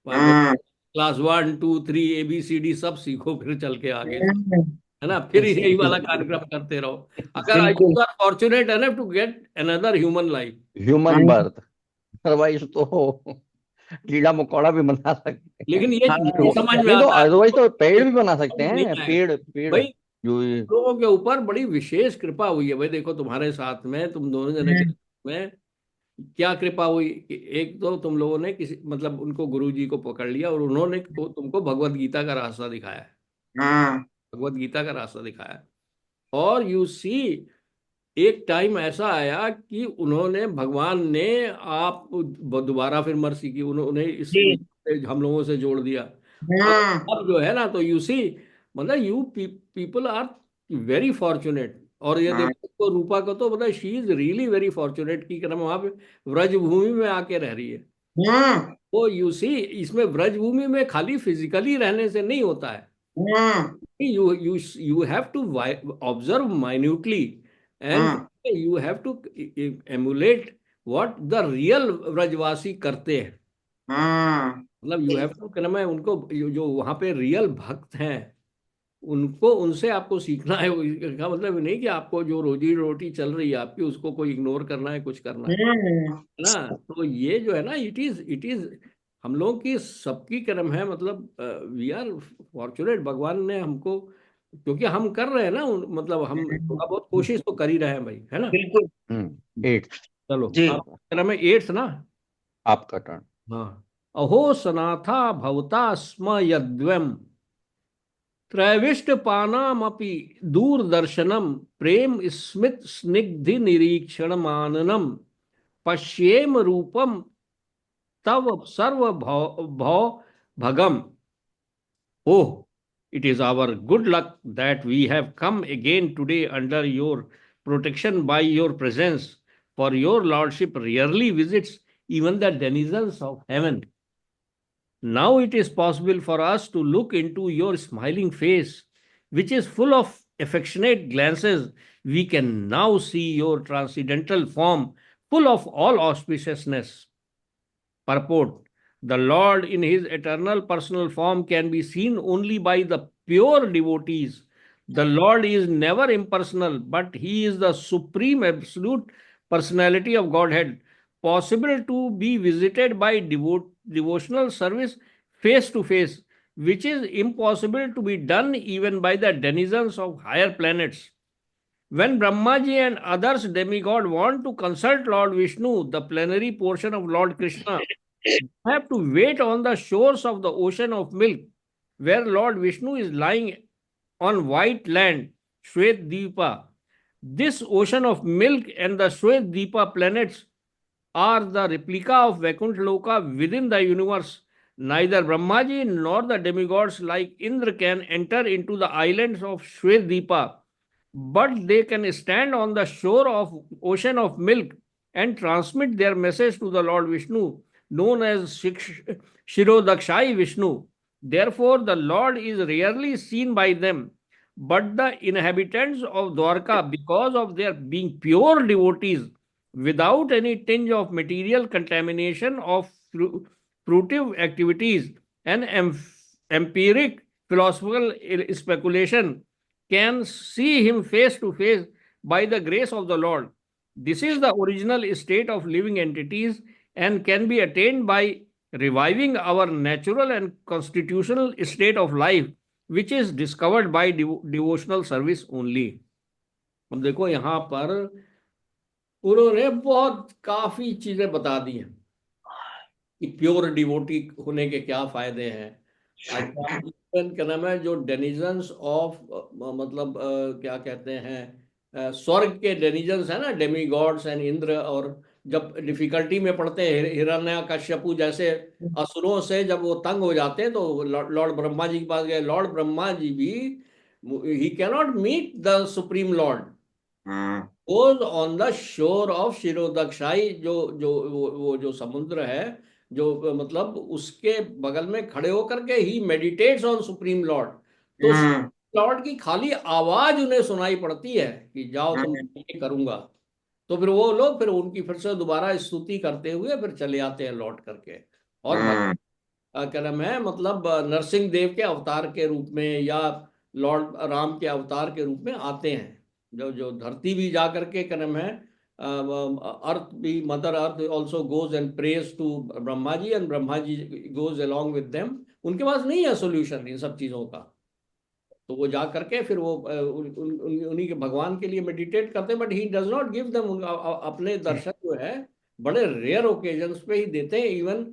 हम्म क्लास 1 2 3 ABCD सब सीखो फिर चल के आगे, हम्म, है ना। फिर यही वाला कार्यक्रम करते रहो। अगर बिल्कुल। You are fortunate enough to get another human life. Human hmm, birth, otherwise तो कीड़ा मकोड़ा भी बना सकते हैं। लेकिन ये हाँ नहीं समझ में नहीं तो आता है, अदरवाइज तो पेड़ भी बना सकते समझ नहीं हैं, आएगा पेड़ पेड़ भाई। जो लोगों के ऊपर बड़ी विशेष कृपा हुई है भाई। देखो तुम्हारे साथ में, तुम दोनों जने के हम्म, साथ में क्या कृपा हुई कि एक तो तुम लोगों ने किसी मतलब उनको गुरु जी को पकड़ लिया और उन्होंने तुमको भगवत गीता का रास्ता दिखाया है। हम्म, भगवत गीता का रास्ता दिखाया है। और यू सी एक टाइम ऐसा आया कि उन्होंने भगवान ने आप दोबारा फिर मर्सी की, उन्होंने इस जी। हम लोगों से जोड़ दिया। और हम्म अब जो है ना, तो यू सी मतलब you people are very fortunate. और ये हम्म देखो तो रूपा को तो मतलब she is really very fortunate की क्रम वहां पे व्रजभूमि में आके रह रही है। हम्म वो यू सी इसमें व्रजभूमि में खाली फिजिकली रहने से नहीं होता है। हम्म You have to observe minutely, and hmm you have to emulate what the real व्रजवासी करते हैं। हम्म मतलब यू हैव टू, क्या नाम है उनको, जो वहां पे रियल भक्त हैं उनको, उनसे आपको सीखना है। इसका मतलब ये नहीं कि आपको जो रोजी रोटी चल रही है आपकी उसको कोई इग्नोर करना है, कुछ करना हम्म, है ना। तो ये जो है ना, इट इज हम लोग की सबकी कर्म है। मतलब वी आर फॉर्चुनेट, भगवान ने हमको, क्योंकि हम कर रहे हैं ना मतलब हम थोड़ा बहुत कोशिश तो कर ही रहे हैं भाई, है ना। बिल्कुल। एट। चलो जी। आप कर्म है 8th ना। आपका टर्न। हाँ। अहो सनाथा भवता स्म यद्वम त्रैविष्ट पानामपि दूरदर्शनम प्रेम स्मित स्निग्धि निरीक्षण माननम पश्येम रूपम तव सर्व भव भगम। Oh, it is our good luck that we have come again today under your protection by your presence, for your lordship rarely visits even the denizens of heaven. Now it is possible for us to look into your smiling face, which is full of affectionate glances. We can now see your transcendental form, full of all auspiciousness. Purport: the Lord in his eternal personal form can be seen only by the pure devotees. The Lord is never impersonal, but he is the supreme absolute personality of Godhead, possible to be visited by devotional service face to face, which is impossible to be done even by the denizens of higher planets. When Brahmaji and others demigod want to consult Lord Vishnu, the plenary portion of Lord Krishna, have to wait on the shores of the ocean of milk, where Lord Vishnu is lying on white land, Shwet Deepa. This ocean of milk and the Shwet Deepa planets are the replica of Vaikuntha Loka within the universe. Neither Brahmaji nor the demigods like Indra can enter into the islands of Shwet Deepa, but they can stand on the shore of ocean of milk and transmit their message to the Lord Vishnu, known as Shirodakshai Vishnu. Therefore, the Lord is rarely seen by them, but the inhabitants of Dwarka, because of their being pure devotees, without any tinge of material contamination of fruitive activities and empiric philosophical speculation, can see him face to face by the grace of the Lord. This is the original state of living entities and can be attained by reviving our natural and constitutional state of life, which is discovered by devotional service only. अब देखो यहाँ पर उन्होंने बहुत काफी चीजें बता दी हैं कि प्योर डिवोटी होने के क्या फायदे हैं। अच्छा, इवन क्या नाम है, जो डेनिजन्स ऑफ मतलब क्या कहते हैं, स्वर्ग के डेनिजन्स है ना, डेमी गॉड्स एंड इंद्र, और जब डिफिकल्टी में पड़ते हैं, हिरण्यकश्यपु जैसे असुरों से जब वो तंग हो जाते हैं तो लॉर्ड ब्रह्मा जी के पास गए। लॉर्ड ब्रह्मा जी भी, he cannot meet the supreme lord, goes on the shore of शिरोदक्षाई, जो वो जो समुद्र है, जो मतलब उसके बगल में खड़े होकर के ही मेडिटेट्स ऑन सुप्रीम लॉर्ड। तो लॉर्ड की खाली आवाज उन्हें सुनाई पड़ती है कि जाओ तुम, ये करूंगा। तो फिर वो लोग फिर उनकी फिर से दोबारा स्तुति करते हुए फिर चले आते हैं लौट करके। और क्या नाम है, मतलब नरसिंह देव के अवतार के रूप में या लॉर्ड राम के अवतार के रूप में आते हैं। जो धरती भी जा करके क्या नाम है, अर्थ भी, mother earth also goes and praise to Brahma ji, and Brahma ji goes along with them. उनके पास नहीं है सोल्यूशन इन सब चीजों का, तो वो जा करके फिर वो उन्हीं के भगवान के लिए मेडिटेट करते हैं। But he does not give them, अपने दर्शन जो है बड़े रेयर ओकेजन्स पे ही देते हैं, इवन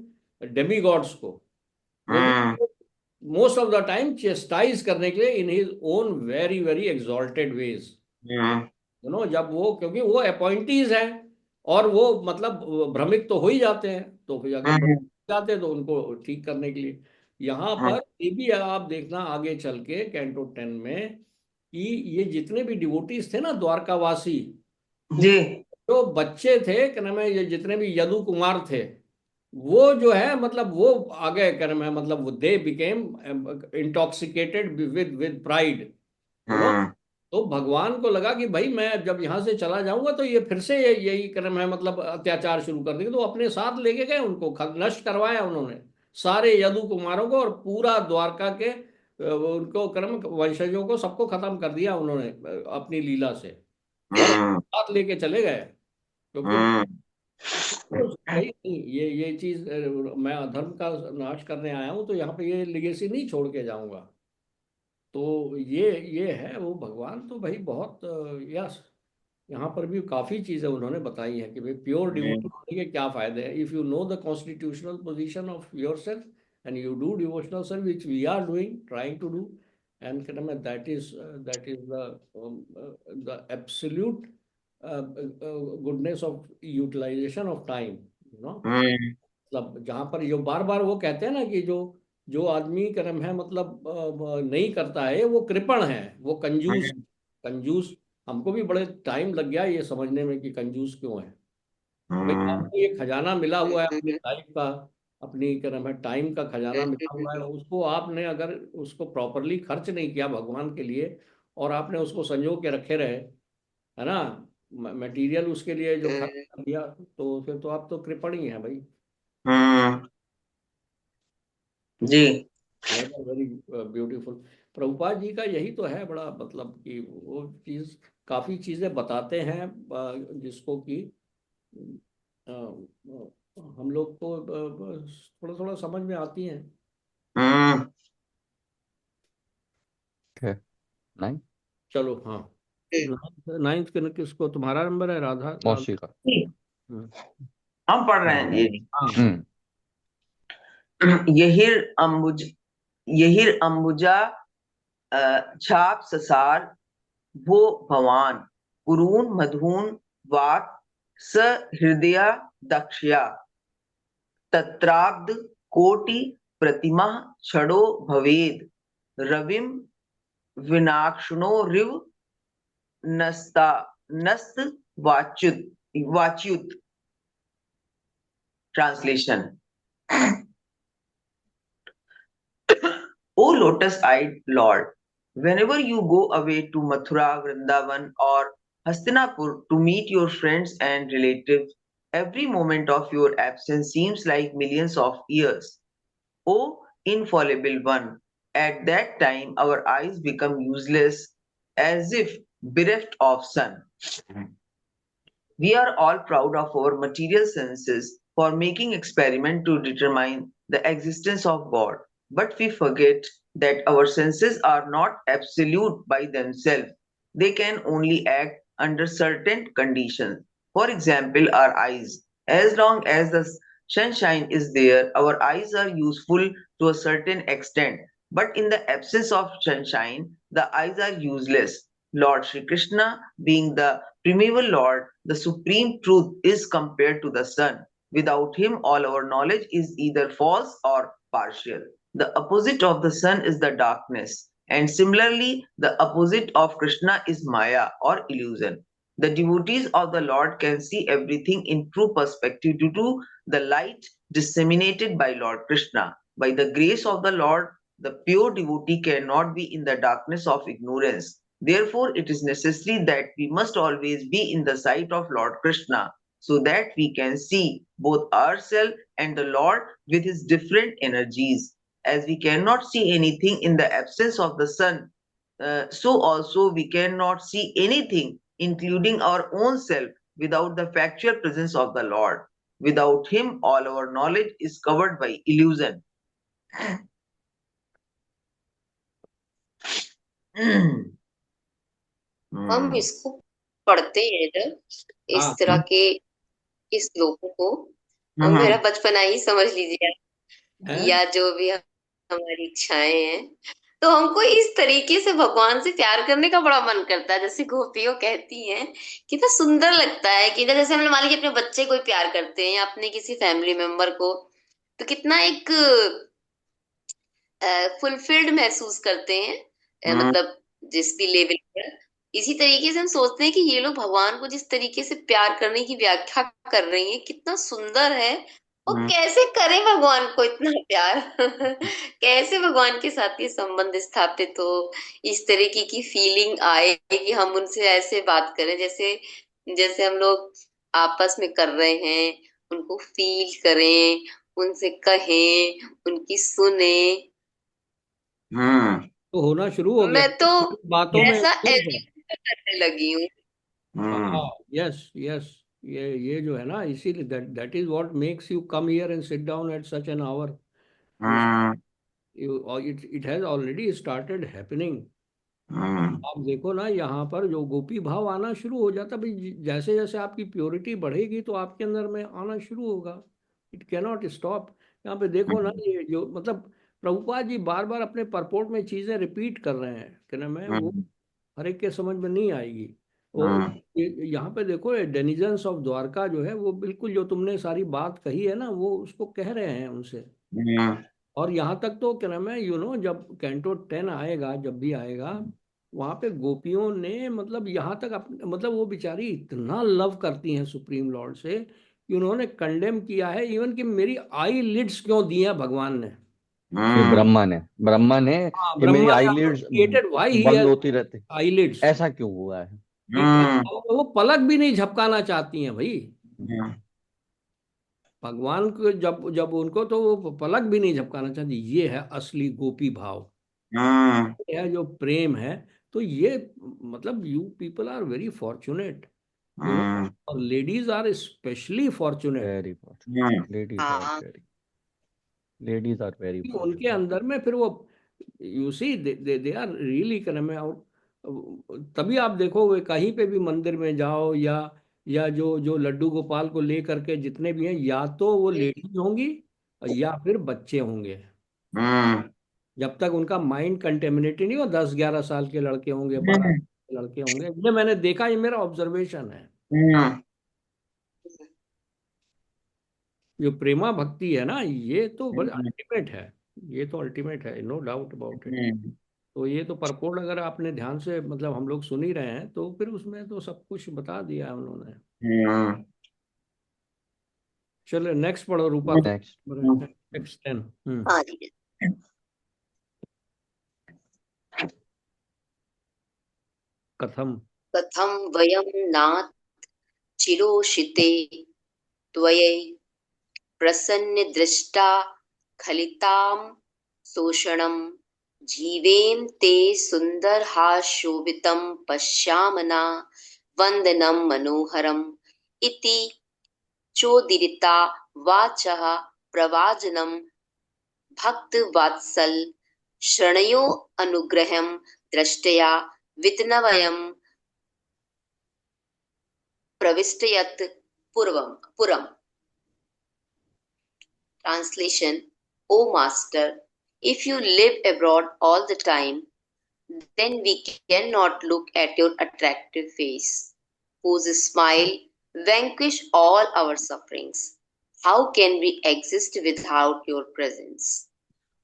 डेमी गॉड्स को। Most of the time chastise करने के लिए in his own very very exalted ways, you know, जब वो, क्योंकि वो अपॉइंटीज हैं और वो मतलब भ्रमित तो हो ही जाते हैं, तो फिर अगर जाते हैं तो उनको ठीक करने के लिए। यहाँ पर ये भी आप देखना आगे चल के कैंटो 10 में कि ये जितने भी डिवोटीज थे ना द्वारकावासी, जी, जो बच्चे थे क्या नाम है, ये जितने भी यदु कुमार थे, वो जो है मतलब वो आगे क्या नाम है, मतलब they became intoxicated with pride, you know. तो भगवान को लगा कि भाई मैं जब यहाँ से चला जाऊंगा तो ये फिर से यही क्रम है, मतलब अत्याचार शुरू कर देंगे। तो अपने साथ लेके गए, उनको नष्ट करवाया उन्होंने, सारे यदु कुमारों को, और पूरा द्वारका के उनको क्रम वंशजों को सबको खत्म कर दिया उन्होंने अपनी लीला से, और साथ लेके चले गए। क्योंकि भाई ये चीज, मैं अधर्म का नाश करने आया हूँ, तो यहाँ पे ये लेगेसी नहीं छोड़ के जाऊंगा। तो ये है वो भगवान। तो भाई बहुत यस, यहाँ पर भी काफी चीजें उन्होंने बताई हैं कि भाई प्योर डिवोटी होने के क्या फायदे हैं। If you know the constitutional position of yourself and you do devotional service, which we are doing, trying to do, and that is the absolute goodness of utilization of time, you know. मतलब जहाँ पर जो बार बार वो कहते हैं ना कि जो जो आदमी कर्म है मतलब नहीं करता है वो कृपण है, वो कंजूस। कंजूस हमको भी बड़े टाइम लग गया ये समझने में कि कंजूस क्यों है। भाई आपको ये खजाना मिला हुआ है अपनी लाइफ का, अपनी कर्म है टाइम का खजाना मिला हुआ है, उसको आपने अगर उसको प्रॉपरली खर्च नहीं किया भगवान के लिए, और आपने उसको संजो के रखे रहे, है ना, मटेरियल उसके लिए जो खर्च कर दिया, तो फिर तो आप तो कृपण ही है भाई। जी, वेरी ब्यूटीफुल। प्रभुपाद जी का यही तो है बड़ा, मतलब कि वो चीज, काफी चीजें बताते हैं जिसको कि हम लोग को थोड़ा थोड़ा समझ में आती हैं। नाइन, चलो हाँ, नाइन्थ के किसको, तुम्हारा नंबर है राधा? मौसी का। हम पढ़ रहे हैं जी। हाँ, यहिर अंबुजा छाप ससार भो भवान पुरून मधून वात स हृदया दक्षया तत्राब्द कोटि प्रतिमा छड़ो भवेद रविम विनाक्षणो रिव नस्ता नस्त वाच्युत। Translation. O lotus-eyed Lord, whenever you go away to Mathura, Vrindavan, or Hastinapur to meet your friends and relatives, every moment of your absence seems like millions of years. O infallible one, at that time our eyes become useless, as if bereft of sun. We are all proud of our material senses for making experiment to determine the existence of God, but we forget that our senses are not absolute by themselves. They can only act under certain conditions. For example, our eyes. As long as the sunshine is there, our eyes are useful to a certain extent, but in the absence of sunshine, the eyes are useless. Lord Sri Krishna, being the primeval Lord, the supreme truth, is compared to the sun. Without him, all our knowledge is either false or partial. The opposite of the sun is the darkness, and similarly, the opposite of Krishna is Maya or illusion. The devotees of the Lord can see everything in true perspective due to the light disseminated by Lord Krishna. By the grace of the Lord, the pure devotee cannot be in the darkness of ignorance. Therefore, it is necessary that we must always be in the sight of Lord Krishna, so that we can see both ourselves and the Lord with his different energies. As we cannot see anything in the absence of the sun, so also we cannot see anything, including our own self, without the factual presence of the Lord. Without him, all our knowledge is covered by illusion. हम इसको पढ़ते हैं जब इस हाँ तरह के इस श्लोकों को, और मेरा बचपना ही समझ लीजिए है या जो भी हमारी इच्छाएं हैं, तो हमको इस तरीके से भगवान से प्यार करने का बड़ा मन करता है। जैसे गोपियों कहती हैं, कितना सुंदर लगता है कि जैसे हम मान लीजिए अपने बच्चे को प्यार करते हैं या अपने किसी फैमिली मेंबर को, तो कितना एक फुलफिल्ड महसूस करते हैं, मतलब जिस भी लेवल पर। इसी तरीके से हम सोचते हैं कि ये लोग भगवान को जिस तरीके से प्यार करने की व्याख्या कर रही हैं, कितना सुंदर है। और कैसे करें भगवान को इतना प्यार कैसे भगवान के साथ ये संबंध स्थापित हो, इस तरीके की फीलिंग आए कि हम उनसे ऐसे बात करें जैसे जैसे हम लोग आपस में कर रहे हैं, उनको फील करें, उनसे कहें, उनकी सुने। तो होना शुरू हो गया मैं तो बातों में ऐसा है। करने लगी हूँ। यस यस, ये जो है ना, इसीलिए that is what makes you come here and sit down at such an hour. It has already started happening. आप देखो ना, यहाँ पर जो गोपी भाव आना शुरू हो जाता भाई, जैसे जैसे आपकी प्योरिटी बढ़ेगी तो आपके अंदर में आना शुरू होगा। It cannot stop. यहाँ पे देखो ना, ये जो मतलब प्रभुपाद जी बार बार अपने परपोर्ट में चीजें रिपीट कर रहे हैं, क्या नाम है वो, हर एक के समझ में नहीं आएगी। और यहाँ पे देखो, डेनिजन्स ऑफ द्वारका जो है वो बिल्कुल जो तुमने सारी बात कही है ना, वो उसको कह रहे हैं उनसे। और यहाँ तक तो क्या नाम है, जब कैंटो 10 आएगा, जब भी आएगा, वहां पे गोपियों ने मतलब यहाँ तक मतलब वो बेचारी इतना लव करती हैं सुप्रीम लॉर्ड से कि उन्होंने कंडेम किया है इवन कि मेरी आई लिड्स क्यों दी हैं भगवान ने। ये ब्रह्मा ने कि मेरी आईलिड्स क्रिएटेड व्हाई ही बंद हैज होती रहती, आईलिड्स, ऐसा क्यों हुआ है? वो पलक भी नहीं झपकाना चाहती हैं भाई भगवान को। जब जब उनको तो वो पलक भी नहीं झपकाना चाहती। ये है असली गोपी भाव, यह जो प्रेम है। तो ये मतलब you people are very fortunate, और ladies are specially fortunate. Very fortunate, ladies are very उनके अंदर में फिर वो you see they are really coming out. तभी आप देखोगे कहीं पे भी मंदिर में जाओ, या जो जो लड्डू गोपाल को लेकर के जितने भी हैं, या तो वो लेडीज होंगी या फिर बच्चे होंगे। जब तक उनका माइंड कंटेमिनेटेड नहीं हो, 10-11 साल के लड़के होंगे, 12 के लड़के होंगे। ये मैंने देखा, ये मेरा ऑब्जर्वेशन है। जो प्रेमा भक्ति है ना, ये तो बड़ा अल्टीमेट है, ये तो अल्टीमेट है, नो डाउट अबाउट इट। तो ये तो परपोर्ट अगर आपने ध्यान से मतलब हम लोग सुन ही रहे हैं, तो फिर उसमें तो सब कुछ बता दिया है उन्होंने। चलो नेक्स्ट पढ़ो रूपा, नेक्स्ट 10। कथम कथम वयम नाथ चिरोषिते त्वयै प्रसन्न दृष्टा खलिताम शोषणम जीवेम ते सुंदर शोभितम पश्यामना वंदनम मनोहरम इति चोदिता वाचः प्रवाजनं भक्तवत्सल शरणयो अनुग्रहं दृष्टया वितनवयं प्रविष्टयत् पुरम्. Translation: O Master, if you live abroad all the time, then we cannot look at your attractive face, whose smile vanquish all our sufferings. How can we exist without your presence?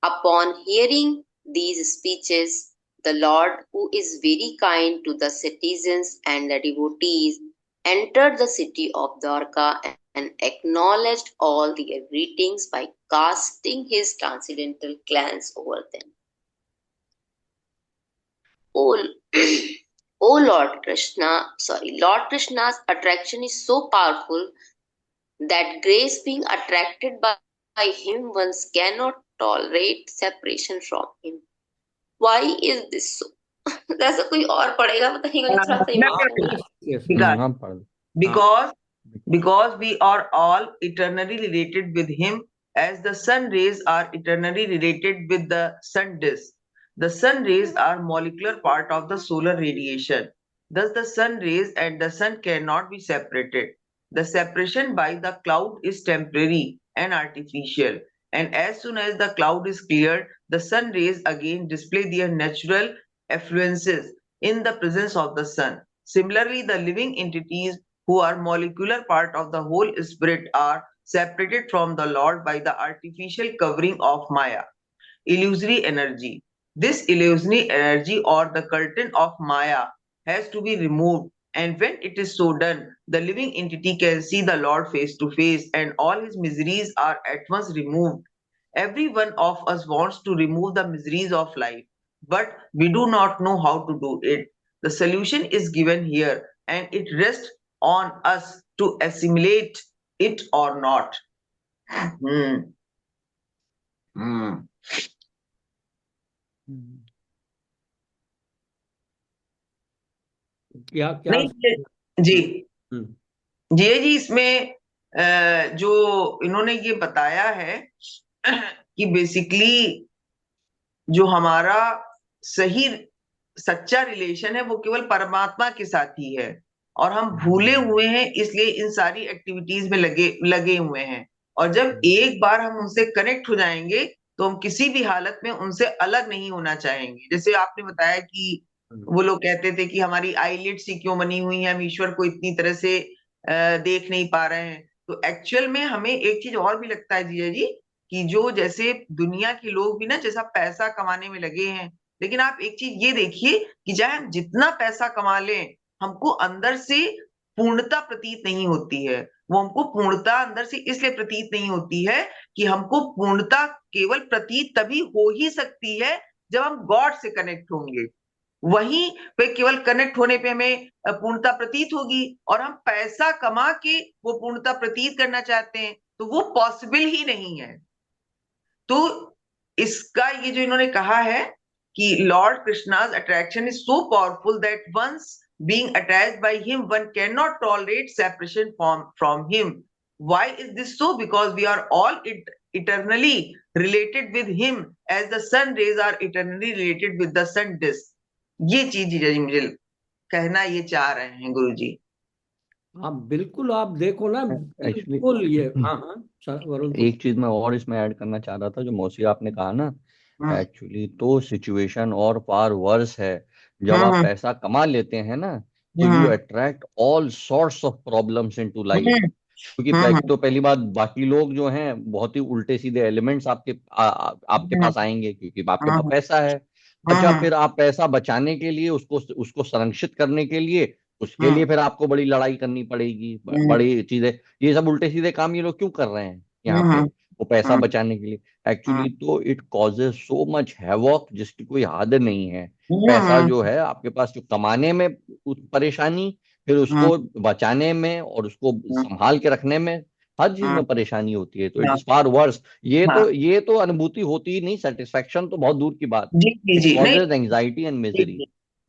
Upon hearing these speeches, the Lord, who is very kind to the citizens and the devotees, entered the city of Dwarka and acknowledged all their greetings by casting his transcendental glance over them. Lord Krishna's attraction is so powerful that grace being attracted by him, one cannot tolerate separation from him. Why is this so? ऐसा कोई और पढ़ेगा, पता नहीं, मुझे थोड़ा सा emotional Yes. Because we are all eternally related with him, as the sun rays are eternally related with the sun disk. The sun rays are molecular part of the solar radiation. Thus the sun rays and the sun cannot be separated. The separation by the cloud is temporary and artificial, and as soon as the cloud is cleared, the sun rays again display their natural effluences in the presence of the sun. Similarly, the living entities who are molecular part of the whole spirit are separated from the Lord by the artificial covering of Maya, illusory energy. This illusory energy or the curtain of Maya has to be removed, and when it is so done, the living entity can see the Lord face to face and all his miseries are at once removed. Every one of us wants to remove the miseries of life, but we do not know how to do it. The solution is given here, and it rests on us to assimilate it or not. Hmm. क्या क्या नहीं जी जी इसमें जो इन्होंने ये बताया है कि बेसिकली जो हमारा सही सच्चा रिलेशन है वो केवल परमात्मा के साथ ही है, और हम भूले हुए हैं इसलिए इन सारी एक्टिविटीज में लगे हुए हैं। और जब एक बार हम उनसे कनेक्ट हो जाएंगे तो हम किसी भी हालत में उनसे अलग नहीं होना चाहेंगे। जैसे आपने बताया कि वो लोग कहते थे कि हमारी आईलिड्स ही क्यों बनी हुई है, हम ईश्वर को इतनी तरह से देख नहीं पा रहे हैं। तो एक्चुअल में हमें एक चीज और भी लगता है जीजा जी, कि जो जैसे दुनिया के लोग भी ना जैसा पैसा कमाने में लगे हैं, लेकिन आप एक चीज ये देखिए कि चाहे हम जितना पैसा कमा लें, हमको अंदर से पूर्णता प्रतीत नहीं होती है। वो हमको पूर्णता अंदर से इसलिए प्रतीत नहीं होती है कि हमको पूर्णता केवल प्रतीत तभी हो ही सकती है जब हम गॉड से कनेक्ट होंगे, वहीं पे केवल कनेक्ट होने पे हमें पूर्णता प्रतीत होगी। और हम पैसा कमा के वो पूर्णता प्रतीत करना चाहते हैं तो वो पॉसिबल ही नहीं है। तो इसका ये जो इन्होंने कहा है कि Lord कृष्णा's attraction is so powerful that once being attached by him, one cannot tolerate separation from him. Why is this so? Because we are all eternally related with him, as the sun rays are eternally related with the sun disk. ये चीज मुझे कहना ये चाह रहे हैं गुरु जी। आप बिल्कुल, आप देखो ना, बिल्कुल ये वरुण एक चीज मैं और इसमें ऐड करना चाह रहा था, जो मौसी आपने कहा ना, एक्चुअली तो सिचुएशन और फार वर्स है। जब आप पैसा कमा लेते हैं ना, तो you attract all sorts of problems into life. क्योंकि तो पहली बात, बाकी लोग जो हैं बहुत ही उल्टे सीधे एलिमेंट्स आपके पास आएंगे, क्योंकि आपके पास पैसा है। अच्छा, फिर आप पैसा बचाने के लिए, उसको संरक्षित करने के लिए, उसके लिए फिर आपको बड़ी लड़ाई करनी पड़ेगी, बड़ी चीजें। ये सब उल्टे सीधे काम ये लोग क्यों कर रहे हैं यहाँ पे? वो पैसा बचाने के लिए। एक्चुअली तो it causes so much havoc जिसकी कोई हद नहीं है। पैसा जो है आपके पास, जो कमाने में परेशानी, फिर उसको बचाने में और उसको संभाल के रखने में, हर चीज में परेशानी होती है। तो इट इज फार वर्स। ये तो अनुभूति होती ही नहीं, सेटिस्फेक्शन तो बहुत दूर की बात। Causes anxiety and misery.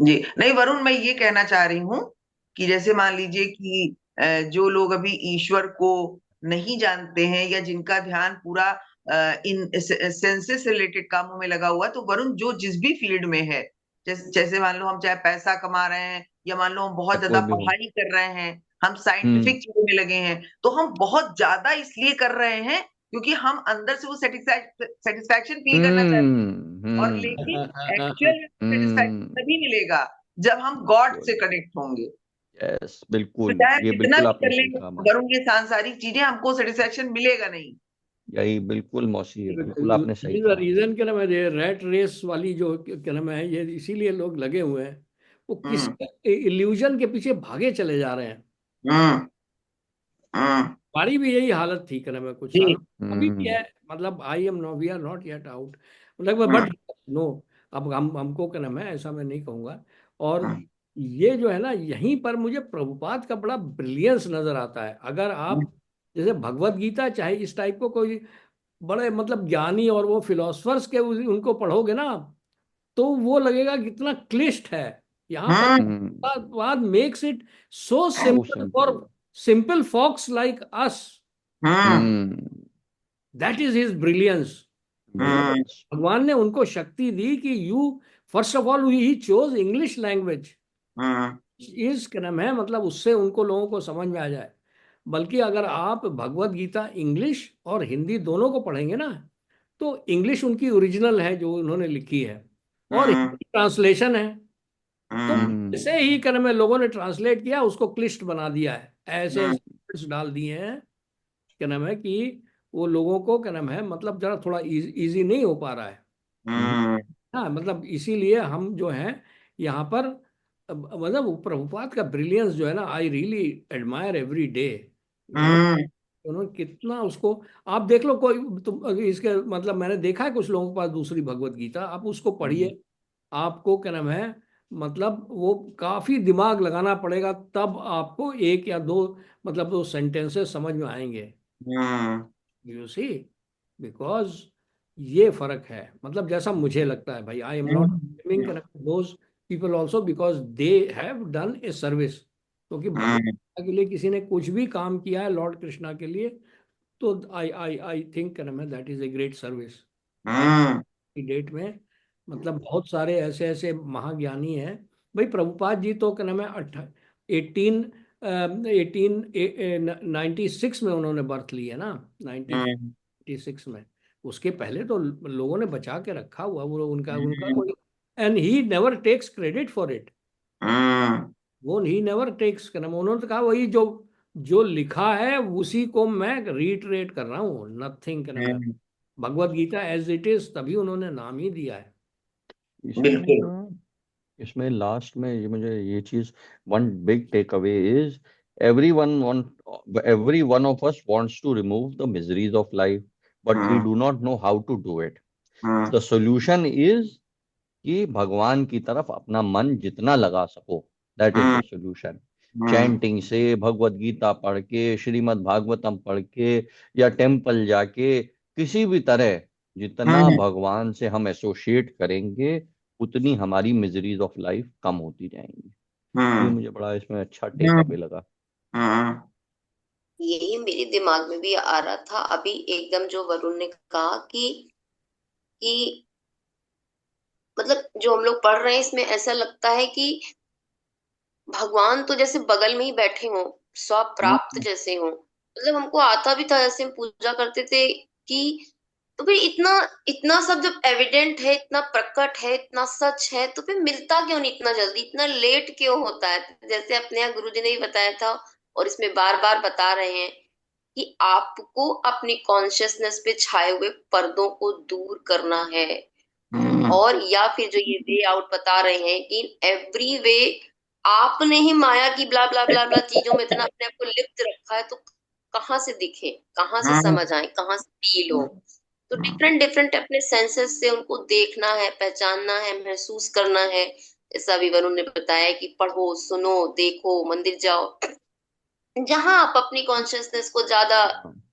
जी नहीं वरुण, मैं ये कहना चाह रही हूँ कि जैसे मान लीजिए कि जो लोग अभी ईश्वर को नहीं जानते हैं या जिनका ध्यान पूरा इन सेंसेस रिलेटेड कामों में लगा हुआ है, तो वरुण जो जिस भी फील्ड में है, जैसे मान लो हम चाहे पैसा कमा रहे हैं या मान लो हम बहुत या ज्यादा कोई भी हो। पढ़ाई कर रहे हैं, हम साइंटिफिक चीजों में लगे हैं, तो हम बहुत ज्यादा इसलिए कर रहे हैं क्योंकि हम अंदर से वो सेटिस्फैक्शन फील करना चाहते हैं। और लेकिन एक्चुअल सेटिस्फैक्शन तभी मिलेगा जब हम गॉड से कनेक्ट होंगे। यस, तो बिल्कुल, चाहे ये कितना बिल्कुल भी आपने कर सही लें कहा माँ। वरुण, ये सांसारिक चीजें हमको सेटिस्फैक्शन मिलेगा नहीं। यही बिल्कुल मौसी, ये बिल्कुल आपने सही कहा। रीजन क्या नाम है, ये रैट रेस वाली जो क्या नाम है, ये इसीलिए लोग लगे हुए हैं, वो किस हम्म इल्यूजन के पीछे भागे चले जा रहे हैं। हम्म हम्म हमारी भी यही हालत थी क्या नाम है कुछ जी सालों, अभी भी हम्म है, मतलब I am no, we are not yet out, मतलब हम्म बट नो, अब हमको क्या नाम है, ऐसा मैं नहीं कहूँगा। और हम्म ये जो है ना, यहीं पर मुझे प्रभुपाद का बड़ा ब्रिलियंस नजर आता है। अगर आप जैसे भगवत गीता चाहे इस टाइप को कोई बड़े मतलब ज्ञानी और वो फिलोसफर्स के उनको पढ़ोगे ना, तो वो लगेगा कितना क्लिष्ट है। यहाँ पर हम्म हम्म बात makes it so so simple for simple. Simple folks like us. Hmm hmm that is his brilliance. Hmm yes. भगवान ने उनको शक्ति दी कि you, first of all he chose English language hmm is क्या नाम है, मतलब उससे उनको लोगों को समझ में आ जाए। बल्कि अगर आप भगवत गीता इंग्लिश और हिंदी दोनों को पढ़ेंगे ना, तो इंग्लिश उनकी ओरिजिनल है जो उन्होंने लिखी है, और हम्म हिंदी ट्रांसलेशन है। तो हम्म जैसे ही क्या नाम है लोगों ने ट्रांसलेट किया, उसको क्लिष्ट बना दिया है, ऐसे हम्म ऐसे words डाल दिए हैं क्या नाम है कि वो लोगों को क्या नाम है, मतलब जरा थोड़ा इजी नहीं हो पा रहा है। हम्म हाँ, मतलब इसीलिए हम जो है यहाँ पर मतलब वो प्रभुपाद का ब्रिलियंस जो है ना, I really admire every day. You know, hmm उन्होंने कितना उसको, आप देख लो कोई तुम इसके मतलब मैंने देखा है कुछ लोगों के पास दूसरी भगवत गीता, आप उसको पढ़िए, आपको क्या नाम है, मतलब वो काफी दिमाग लगाना पड़ेगा, तब आपको एक या दो मतलब दो सेंटेंसेस समझ में आएंगे। हम्म यू सी, बिकॉज ये फर्क है, मतलब जैसा मुझे लगता है भाई, आई am not blaming those people also because they have done a service, क्योंकि भगवान के लिए किसी ने कुछ भी काम किया है लॉर्ड कृष्णा के लिए, तो I think that is a great service. आज हम्म की डेट में मतलब बहुत सारे ऐसे ऐसे महाज्ञानी हैं। भाई प्रभुपाद जी तो क्या नाम है 18 1896 में उन्होंने बर्थ ली है ना, 1956 में। उसके पहले तो लोगों ने बचा के रखा हुआ वो, उनका उनका कोई, and he never tax credit for it, वो ही नेवर टेक्स, क्या नाम, उन्होंने तो कहा वही जो जो लिखा है उसी को मैं रीटरेट कर रहा हूँ, नथिंग, क्या नाम है, Bhagavad Gita as it is, तभी उन्होंने नाम ही दिया है। इसमें बिल्कुल। इसमें लास्ट में ये मुझे ये चीज, one big tech away is, every one of us wants to remove the miseries of life, but we hmm do not know how to do it. Hmm The solution is कि भगवान की तरफ अपना मन जितना लगा सको, that is the hmm solution. Hmm chanting से, भगवत गीता पढ़ के, श्रीमद् भागवतम पढ़ के, या टेम्पल जाके, किसी भी तरह जितना हम्म भगवान से हम एसोसिएट करेंगे, उतनी हमारी मिजरीज ऑफ लाइफ कम होती जाएंगी। ये हम्म मुझे बड़ा इसमें अच्छा टेक हम्म अवे लगा। हम्म यही मेरे दिमाग में भी आ रहा था अभी एकदम, जो वरुण ने कहा कि मतलब जो हम लोग पढ़ रहे हैं इसमें ऐसा लगता है कि भगवान तो जैसे बगल में ही बैठे हों, सब प्राप्त हम्म जैसे हों। मतलब हमको आता भी था, ऐसे हम पूजा करते थे कि, तो फिर इतना इतना सब जब एविडेंट है, इतना प्रकट है, इतना सच है, तो फिर मिलता क्यों नहीं इतना जल्दी, इतना लेट क्यों होता है? जैसे अपने यहाँ गुरु जी ने भी बताया था, और इसमें बार बार बता रहे हैं कि आपको अपनी कॉन्शियसनेस पे छाए हुए पर्दों को दूर करना है। हम्म और या फिर जो ये वे आउट बता रहे हैं कि एवरी वे आपने ही माया की ब्ला ब्ला ब्ला ब्ला चीजों में इतना अपने आप को लिप्त रखा है, तो कहाँ से दिखे, कहाँ से हम्म समझ आए, कहाँ से फील हो? तो डिफरेंट डिफरेंट अपने सेंसेस से उनको देखना है, पहचानना है, महसूस करना है। जैसा अभी वरुण ने बताया कि पढ़ो, सुनो, देखो, मंदिर जाओ, जहां आप अपनी कॉन्शियसनेस को ज्यादा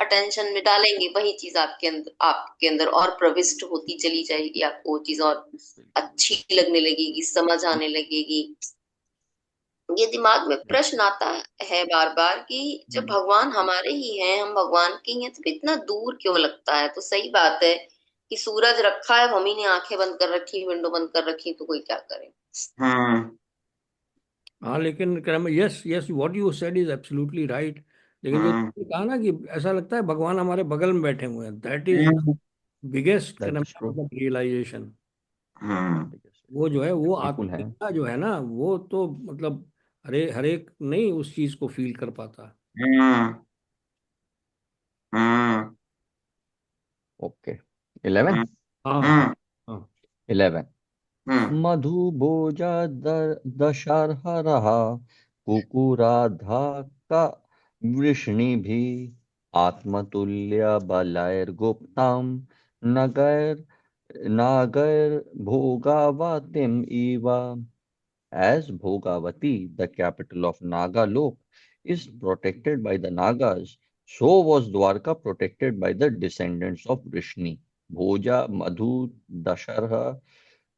अटेंशन में डालेंगे, वही चीज आपके अंदर और प्रविष्ट होती चली जाएगी, आपको वो चीज और अच्छी लगने लगेगी, समझ आने लगेगी। ये दिमाग में प्रश्न आता है बार बार कि जब भगवान हमारे ही हैं, हम भगवान के ही हैं, तो इतना दूर क्यों लगता है? तो सही बात है कि सूरज रखा है, हम ही ने आंखें बंद कर रखी, विंडो बंद कर रखी, तो कोई क्या करे। हम्म हाँ, लेकिन yes yes, what you said is absolutely right. लेकिन जो हम्म तुमने कहा ना कि ऐसा लगता है भगवान हमारे बगल में बैठे हुए हैं, that is hmm biggest that is true. मतलब रियलाइजेशन। हम्म वो जो है, वो बिल्कुल है। आत्मिकता जो है ना, वो तो मतलब हर एक नहीं उस चीज को फील कर पाता। हम्म हम्म ओके, 11। हाँ हम्म हाँ 11 हम्म मधुभोजा दशहरः कुकुराधा का वृष्णि भी आत्मतुल्य बलैर्गुप्तां नगैर नागैर भोगावतिम इव। As Bhogavati, the capital of Nagalok, is protected by the Nagas, so was Dwarka protected by the descendants of Vrishni, Bhoja, Madhu, Dasharha,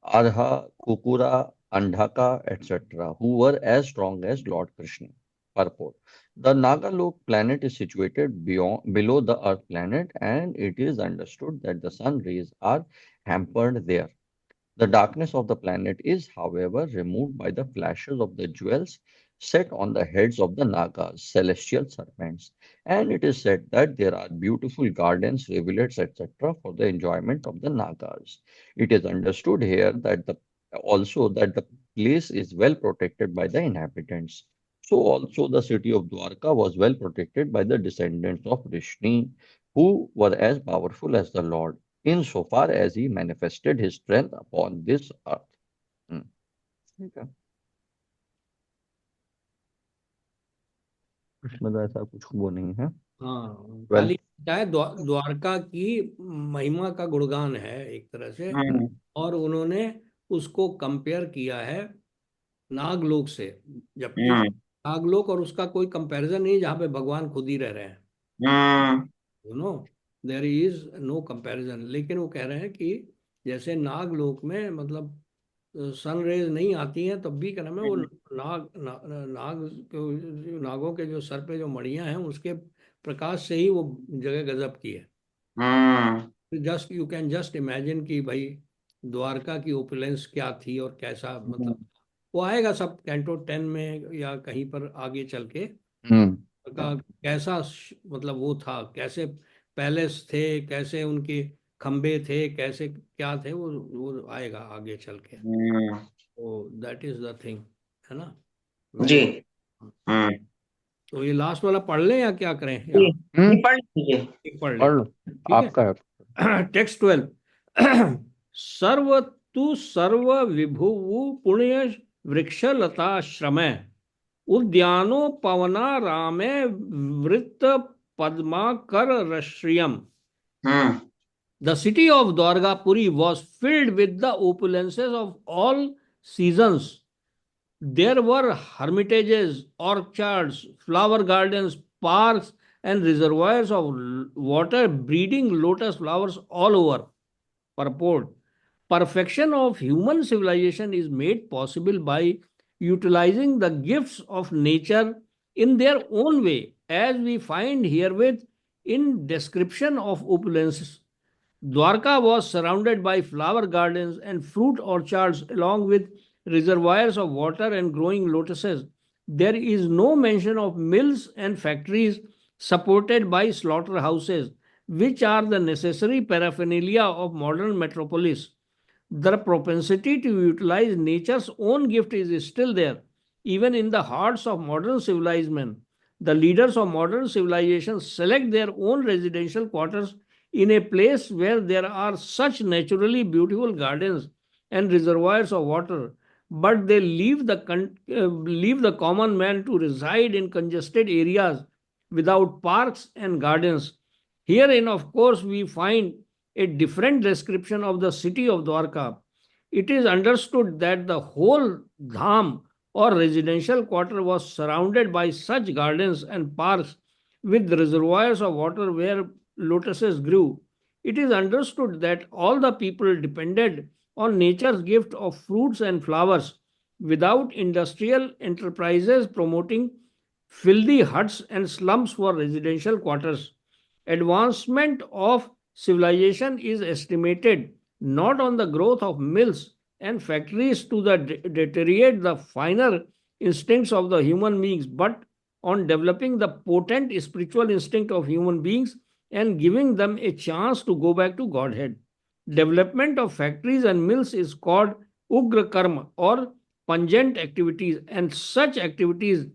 Arha, Kukura, Andhaka, etc., who were as strong as Lord Krishna. Purport. The Nagalok planet is situated below the Earth planet, and it is understood that the sun rays are hampered there. The darkness of the planet is, however, removed by the flashes of the jewels set on the heads of the Nagas, celestial serpents, and it is said that there are beautiful gardens, rivulets, etc., for the enjoyment of the Nagas. It is understood here that the place is well protected by the inhabitants. So also the city of Dwarka was well protected by the descendants of Rishni, who were as powerful as the Lord insofar as he manifested his strength upon this earth. हम्म, ठीक है। इसमें तो ऐसा कुछ वो नहीं है। हाँ, 12। खाली चाहे द्वारका की महिमा का गुणगान है एक तरह से। हम्म और उन्होंने उसको कंपेयर किया है नागलोक से, जबकि हम्म नागलोक और उसका कोई कंपैरिजन नहीं, जहाँ पे भगवान खुद ही रह रहे हैं। Hmm you know, there is no comparison. लेकिन वो कह रहे हैं कि जैसे नागलोक में मतलब सन रेज नहीं आती हैं, तब भी क्या नाम है वो नाग नागों के जो सर पे जो मणियां हैं, उसके प्रकाश से ही वो जगह गजब की है। Hmm just you can just imagine कि भाई द्वारका की ओपुलेंस क्या थी और कैसा, मतलब वो आएगा सब कैंटो 10 में या कहीं पर आगे चल के का कैसा मतलब वो था, कैसे पैलेस थे, कैसे उनके खंबे थे, कैसे क्या थे, वो आएगा आगे चल के। हम्म तो दैट इज द थिंग, है ना। जी। वेरी। हम्म तो ये लास्ट वाला पढ़ लें या क्या करें, या ये पढ़ लीजिए। एक पढ़ लें? पढ़ लो, ठीक है। आपका है। टेक्स्ट 12। सर्व तु सर्व विभुवु पुण्य वृक्षलताश्रम उद्यानो पवना रामे वृत्त पद्माकर रश्रियम। हम्म The city of Dwargapuri was filled with the opulences of all seasons. There were hermitages, orchards, flower gardens, parks, and reservoirs of water breeding lotus flowers all over. Purport: perfection of human civilization is made possible by utilizing the gifts of nature in their own way, as we find herewith in description of opulences. Dwarka was surrounded by flower gardens and fruit orchards, along with reservoirs of water and growing lotuses. There is no mention of mills and factories supported by slaughterhouses, which are the necessary paraphernalia of modern metropolis. The propensity to utilize nature's own gift is still there, even in the hearts of modern civilized men. The leaders of modern civilization select their own residential quarters in a place where there are such naturally beautiful gardens and reservoirs of water, but they leave the common man to reside in congested areas without parks and gardens. Herein, of course, we find a different description of the city of Dwarka. It is understood that the whole dham or residential quarter was surrounded by such gardens and parks with reservoirs of water where lotuses grew. It is understood that all the people depended on nature's gift of fruits and flowers. without industrial enterprises promoting filthy huts and slums for residential quarters. Advancement of civilization is estimated not on the growth of mills and factories to deteriorate the finer instincts of the human beings, but on developing the potent spiritual instinct of human beings and giving them a chance to go back to Godhead. Development of factories and mills is called ugra karma or pungent activities, and such activities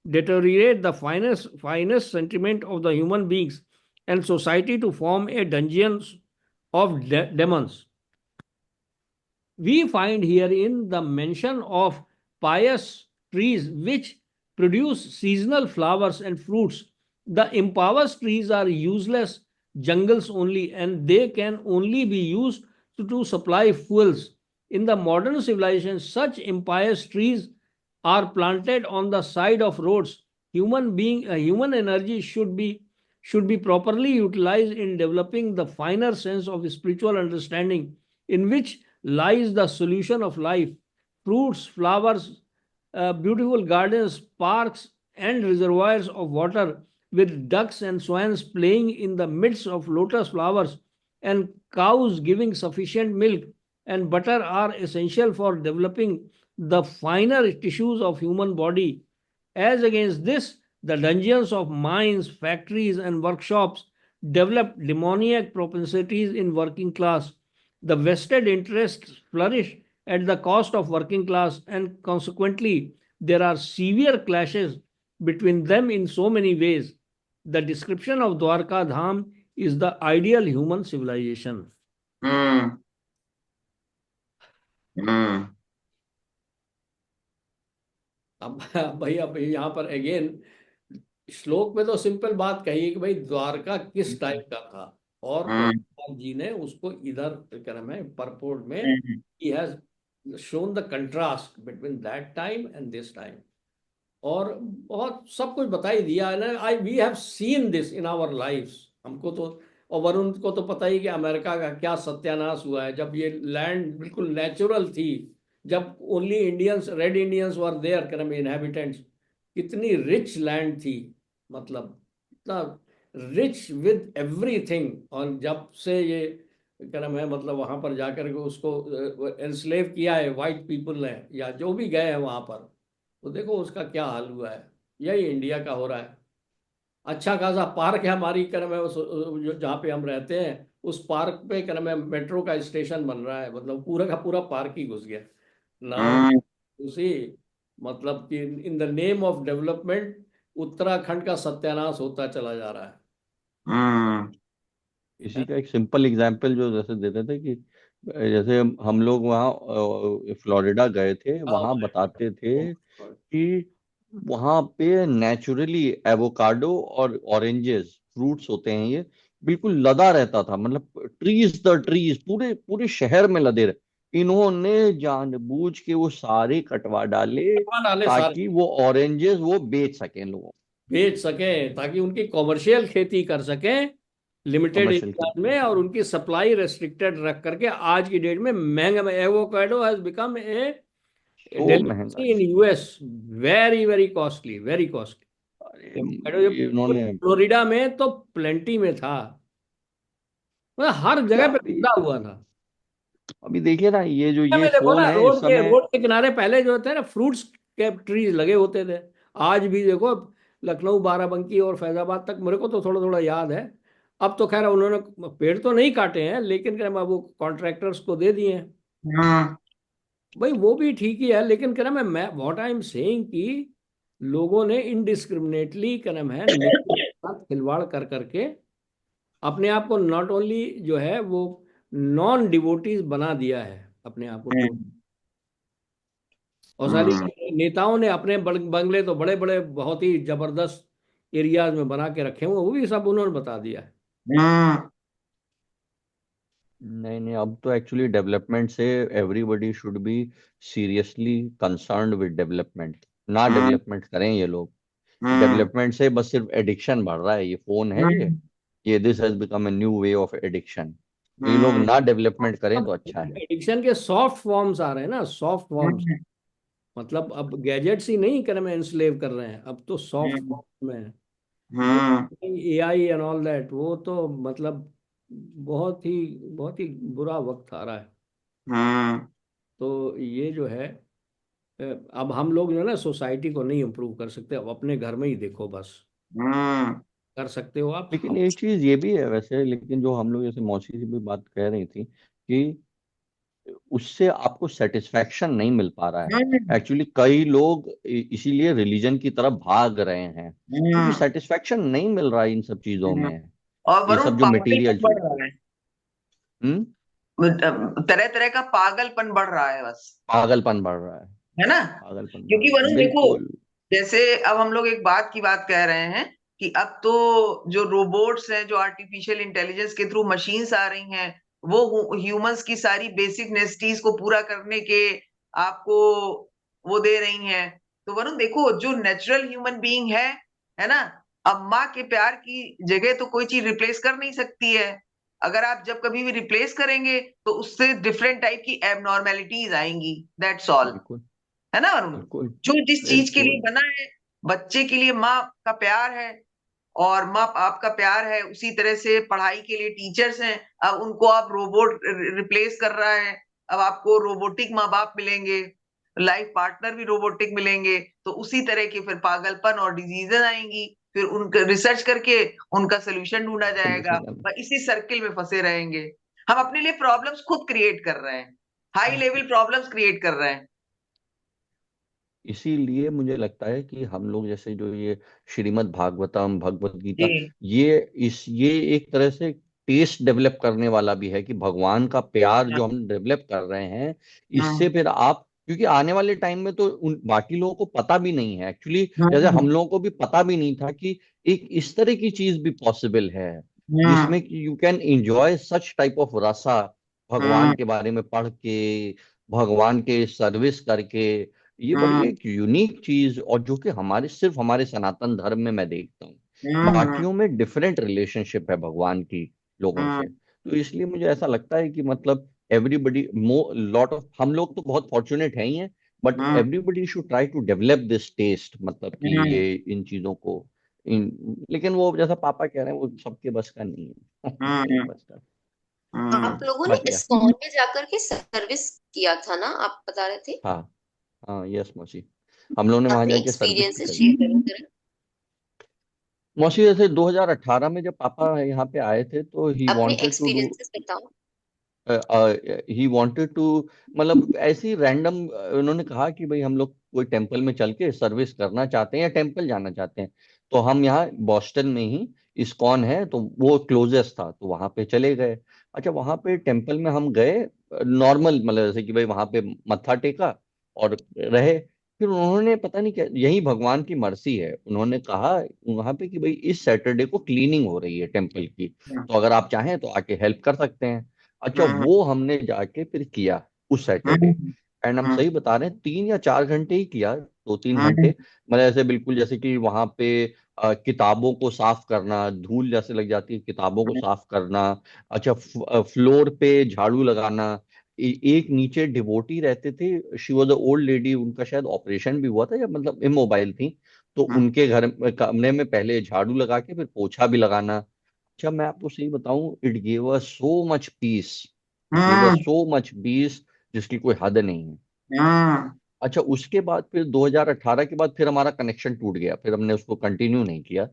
deteriorate the finest sentiment of the human beings and society to form a dungeon of demons. We find herein the mention of pious trees which produce seasonal flowers and fruits. The impoverished trees are useless jungles only, and they can only be used to supply fuels. In the modern civilization, such impious trees are planted on the side of roads. Human energy should be properly utilized in developing the finer sense of spiritual understanding, in which lies the solution of life. Fruits, flowers, beautiful gardens, parks, and reservoirs of water with ducks and swans playing in the midst of lotus flowers, and cows giving sufficient milk and butter are essential for developing the finer tissues of human body. As against this, the dungeons of mines, factories, and workshops develop demoniac propensities in working class. The vested interests flourish at the cost of working class, and consequently, there are severe clashes between them in so many ways. The description of Dwarka Dham is the ideal human civilization. Hmm. Hmm. अब भाई अब यहाँ पर again श्लोक में तो simple बात कही कि भाई द्वारका किस टाइप का था, और प्रभुपाद जी ने उसको इधर क्रम है परपोर्ट में he has shown the contrast between that time and this time, और बहुत सब कुछ बता ही दिया है ना. We have seen this in our lives. हमको तो, और वरुण को तो पता ही कि अमेरिका का क्या सत्यानाश हुआ है जब ये लैंड बिल्कुल नेचुरल थी, जब only Indians, red Indians were there क्रम इनहेबिटेंट्स. कितनी रिच लैंड थी, मतलब इतना रिच विद एवरीथिंग. और जब से ये क्रम है मतलब वहां पर जाकर के उसको एनस्लेव किया है वाइट पीपल ने, या जो भी गए हैं वहां पर, तो देखो उसका क्या हाल हुआ है. यही इंडिया का हो रहा है. अच्छा खासा पार्क है हमारी क्रम है जहाँ पे हम रहते हैं, उस पार्क पे क्रम है मेट्रो का स्टेशन बन रहा है, मतलब पूरा का पूरा पार्क ही घुस गया ना. उसी मतलब कि in the name of development Uttarakhand का सत्यानाश होता चला जा रहा है. इसी का एक सिंपल एग्जांपल जो जैसे देते थे कि जैसे हम लोग वहाँ फ्लोरिडा गए थे, वहाँ बताते थे कि वहाँ पे नेचुरली एवोकाडो और ऑरेंजेस फ्रूट्स होते हैं, ये बिल्कुल लदा रहता था, मतलब ट्रीज द ट्रीज पूरे पूरे शहर में लदे रहे. इन्होंने जानबूझ के वो सारे कटवा डाले ताकि वो ऑरेंजेस वो बेच सकें, लोगों बेच सके, ताकि उनकी कॉमर्शियल खेती कर सके लिमिटेड एरिया में, और उनकी सप्लाई रेस्ट्रिक्टेड रख करके आज की डेट में महंगा. Avocado has become a delicacy in US, very very costly, very costly. Florida में तो प्लेंटी में था, मतलब हर जगह पे खुला हुआ था. अभी देखिए ना, ये जो ये फोन है रोड के किनारे पहले जो होते हैं ना फ्रूट्स के ट्रीज लगे होते थे. आज भी देखो लखनऊ, बाराबंकी और फैजाबाद तक, मेरे को तो थोड़ा थोड़ा याद है. अब तो खैर उन्होंने पेड़ तो नहीं काटे हैं, लेकिन क्या वो कॉन्ट्रैक्टर्स को दे दिए हैं. भाई वो भी ठीक ही है, लेकिन क्या नाम है, मैं व्हाट आई एम सेइंग कि लोगों ने इनडिस्क्रिमिनेटली क्या नाम है साथ खिलवाड़ कर करके अपने आप को नॉट ओनली जो है वो नॉन डिवोटीज बना दिया है अपने आप को. और सारी नेताओं ने अपने बंगले तो बड़े बड़े बहुत ही जबरदस्त एरियाज में बना के रखे हुए, वो भी सब उन्होंने बता दिया है. नहीं, अब तो एक्चुअली डेवलपमेंट से everybody should be seriously concerned with development. ना डेवलपमेंट करें ये लोग, डेवलपमेंट से बस सिर्फ एडिक्शन बढ़ रहा है. ये फोन है, ये this has become a new way of addiction. ये लोग ना डेवलपमेंट करें तो अच्छा है. एडिक्शन के सॉफ्ट फॉर्म्स आ रहे हैं ना, सॉफ्ट फॉर्म्स. मतलब अब गैजेट्स ही नहीं कर में एनस्लेव कर रहे हैं, अब तो सॉफ्ट हम्म फॉर्म में है। वो हम्म एआई एंड ऑल दैट, वो तो मतलब बहुत ही बुरा वक्त आ रहा है। हम्म तो ये जो है, अब हम लोग जो है ना सोसाइटी को नहीं इम्प्रूव कर सकते, अब अपने घर में ही देखो बस, हम्म कर सकते हो आप लेकिन हम। एक चीज ये भी है वैसे, लेकिन जो हम लोग जैसे मौसी जी भी बात कह रही थी कि उससे आपको सेटिस्फेक्शन नहीं मिल पा रहा है। हम्म एक्चुअली कई लोग इसीलिए रिलीजन की तरफ भाग रहे हैं, क्योंकि हम्म सेटिस्फेक्शन नहीं मिल रहा है इन सब चीजों हम्म। में, और ये वरुण सब जो पागलपन मटेरियल बढ़ चीज। रहा है, हम्म। तरह तरह का पागलपन बढ़ रहा है बस, पागलपन बढ़ रहा है। है ना? पागलपन बढ़ क्योंकि रहा है, वरुण देखो, बिल्कुल। जैसे अब हम लोग एक बात की बात कह रहे हैं कि अब तो जो रोबोट्स हैं, जो आर्टिफिशियल इंटेलिजेंस के थ्रू मशीन्स आ रही हैं, वो ह्यूमंस की सारी बेसिक नेसेसिटीज को पूरा करने के आपको वो दे रही हैं। तो वरुण देखो, जो नेचुरल ह्यूमन बीइंग है ना, अब माँ के प्यार की जगह तो कोई चीज रिप्लेस कर नहीं सकती है। अगर आप जब कभी भी रिप्लेस करेंगे तो उससे डिफरेंट टाइप की एबनॉर्मेलिटीज आएंगी, दैट्स ऑल। बिल्कुल है ना वरुण? बिल्कुल जो जिस चीज के लिए बिल्कुल। बना है, बच्चे के लिए माँ का प्यार है और माँ बाप का प्यार है, उसी तरह से पढ़ाई के लिए टीचर्स हैं। अब उनको आप रोबोट रिप्लेस कर रहा है, अब आपको रोबोटिक माँ बाप मिलेंगे, लाइफ पार्टनर भी रोबोटिक मिलेंगे, तो उसी तरह के फिर पागलपन और डिजीजेस आएंगी, फिर उनका रिसर्च करके उनका सोल्यूशन ढूंढा जाएगा, सोल्यूशन करना। और इसी सर्किल में फंसे रहेंगे। हम अपने लिए प्रॉब्लम्स खुद क्रिएट कर रहे हैं, हाई लेवल प्रॉब्लम्स क्रिएट कर रहे हैं। इसीलिए मुझे लगता है कि हम लोग जैसे जो ये श्रीमद् भागवतम, भगवत गीता, जी। ये एक तरह से टेस्ट डेवलप करने वाला भी है कि भगवान का प्यार हम्म जो हम डेवलप कर रहे हैं, इससे हम्म फिर आप, क्योंकि आने वाले टाइम में तो उन बाकी लोगों को पता भी नहीं है एक्चुअली, जैसे हम्म हम लोगों को भी पता भी नहीं था कि एक इस तरह की चीज भी पॉसिबल है, हम्म जिसमें कि you can enjoy such type of रसा, भगवान हम्म के बारे में पढ़ के, भगवान के सर्विस करके। ये बड़ी हम्म एक यूनिक चीज, और जो कि हमारे सिर्फ हमारे सनातन धर्म में मैं देखता हूँ, हम्म बाकियों में डिफरेंट रिलेशनशिप है भगवान की लोगों से। हम्म तो इसलिए मुझे ऐसा लगता है कि मतलब एवरीबडी मो लॉट ऑफ, हम लोग तो बहुत फॉर्चुनेट हैं ही हैं, but hmm everybody should try to develop this taste, मतलब कि हम्म ये इन चीजों को, इन, लेकिन वो जैसा पापा कह रहे हैं वो सबके बस का नहीं है। सबके हम्म बस का। आप लोगों ने बट या, इस्कॉन में जाकर के सर्विस किया था ना, आप बता रहे थे? हाँ हाँ, यस मौसी, हम लोग ने वहां अपने जाके सर्विस भी एक्सपीरियंसेस करी। शेयर करो जरा। मौसी जैसे 2018 में जब पापा यहाँ पे आए थे तो अपने एक्सपीरियंसेस बताओ। ही वांटेड टू, मतलब ऐसे ही रैंडम उन्होंने कहा कि भाई हम लोग कोई टेम्पल में चल के सर्विस करना चाहते हैं या टेम्पल जाना चाहते हैं। तो हम यहाँ बॉस्टन में ही इस्कॉन है तो वो क्लोजेस्ट था, तो वहां पे चले गए। अच्छा, वहां पे टेम्पल में हम गए नॉर्मल, मतलब जैसे कि भाई वहां पे मत्था टेका और रहे। फिर उन्होंने पता नहीं क्या, यही भगवान की मर्जी है, उन्होंने कहा वहां पे कि भाई इस सैटरडे को क्लीनिंग हो रही है टेम्पल की, तो अगर आप चाहें तो आके हेल्प कर सकते हैं। अच्छा, हम्म वो हमने जाके फिर किया उस सैटरडे। हम्म एंड हम सही बता रहे हैं, 3 या 4 घंटे ही किया, 2-3 घंटे। हम्म मतलब ऐसे बिल्कुल जैसे कि वहां पे किताबों को साफ करना, धूल जैसे लग जाती है, किताबों को साफ करना। अच्छा, फ्लोर पे झाड़ू लगाना। एक नीचे डिवोटी रहते थे, she was a old lady, उनका शायद ऑपरेशन भी हुआ था या मतलब इमोबाइल थी, तो उनके घर कमरे में पहले झाड़ू लगा के फिर पोछा भी लगाना। अच्छा, मैं आपको सही बताऊं, it gave us so much peace, it gave us hmm so much peace, जिसकी कोई हद नहीं है। हम्म अच्छा, उसके बाद फिर 2018 के बाद फिर हमारा कनेक्शन टूट गया, फिर हमने उसको कंटिन्यू नहीं किया।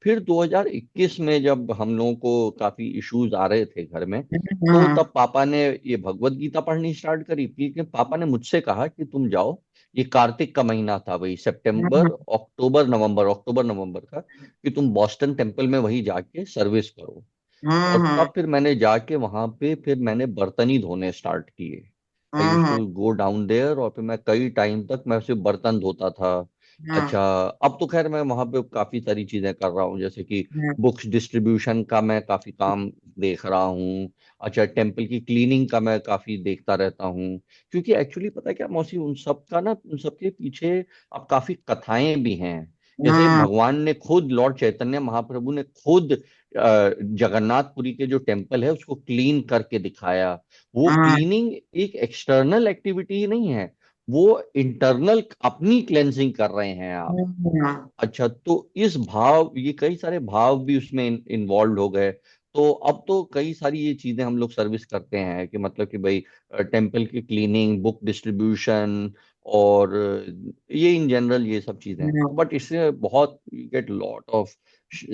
फिर 2021 में जब हम लोगों को काफी इश्यूज आ रहे थे घर में, तो हम्म तब पापा ने ये भगवत गीता पढ़नी स्टार्ट करी, क्योंकि पापा ने मुझसे कहा कि तुम जाओ, ये कार्तिक का महीना था, वही सितंबर अक्टूबर नवंबर का, कि तुम बॉस्टन टेम्पल में वही जाके सर्विस करो। और हम्म तब फिर मैंने जाके वहां पे फिर मैंने बर्तन ही धोने स्टार्ट किए। I use hmm to go down there, और फिर मैं कई टाइम तक मैं सिर्फ बर्तन धोता था। हम्म अच्छा, अब तो खैर मैं वहां पे काफी सारी चीजें कर रहा हूँ, जैसे कि हम्म बुक्स डिस्ट्रीब्यूशन का मैं काफी काम देख रहा हूँ। अच्छा, टेम्पल की क्लीनिंग का मैं काफी देखता रहता हूँ, क्योंकि एक्चुअली पता है क्या मौसी, उन सब का ना, उन सब के पीछे अब काफी कथाएं भी हैं। जैसे हम्म भगवान ने खुद, लॉर्ड चैतन्य महाप्रभु ने खुद जगन्नाथपुरी के जो टेम्पल है उसको क्लीन करके दिखाया। वो हम्म क्लीनिंग एक एक्सटर्नल एक्टिविटी ही नहीं है, वो इंटरनल अपनी क्लेंजिंग कर रहे हैं आप। अच्छा, तो इस भाव, ये कई सारे भाव भी उसमें इन्वॉल्व हो गए। तो अब तो कई सारी ये चीजें हम लोग सर्विस करते हैं कि मतलब कि भाई टेम्पल की क्लीनिंग, बुक डिस्ट्रीब्यूशन, और ये इन जनरल ये सब चीजें, बट इससे बहुत get lot of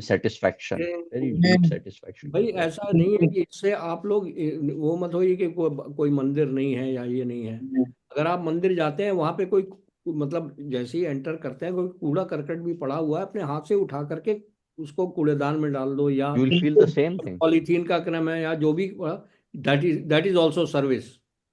satisfaction, very deep satisfaction भाई यू ऐसा नहीं है कि इससे आप लोग वो मत होइए कि कोई मंदिर नहीं है या ये नहीं है। अगर आप मंदिर जाते हैं वहां पे कोई मतलब जैसे ही एंटर करते हैं कोई कूड़ा करकट भी पड़ा हुआ है अपने हाथ से उठा करके उसको कूड़ेदान में डाल दो, या will feel the same thing. Polythene का क्रम है या जो भी, that is also service,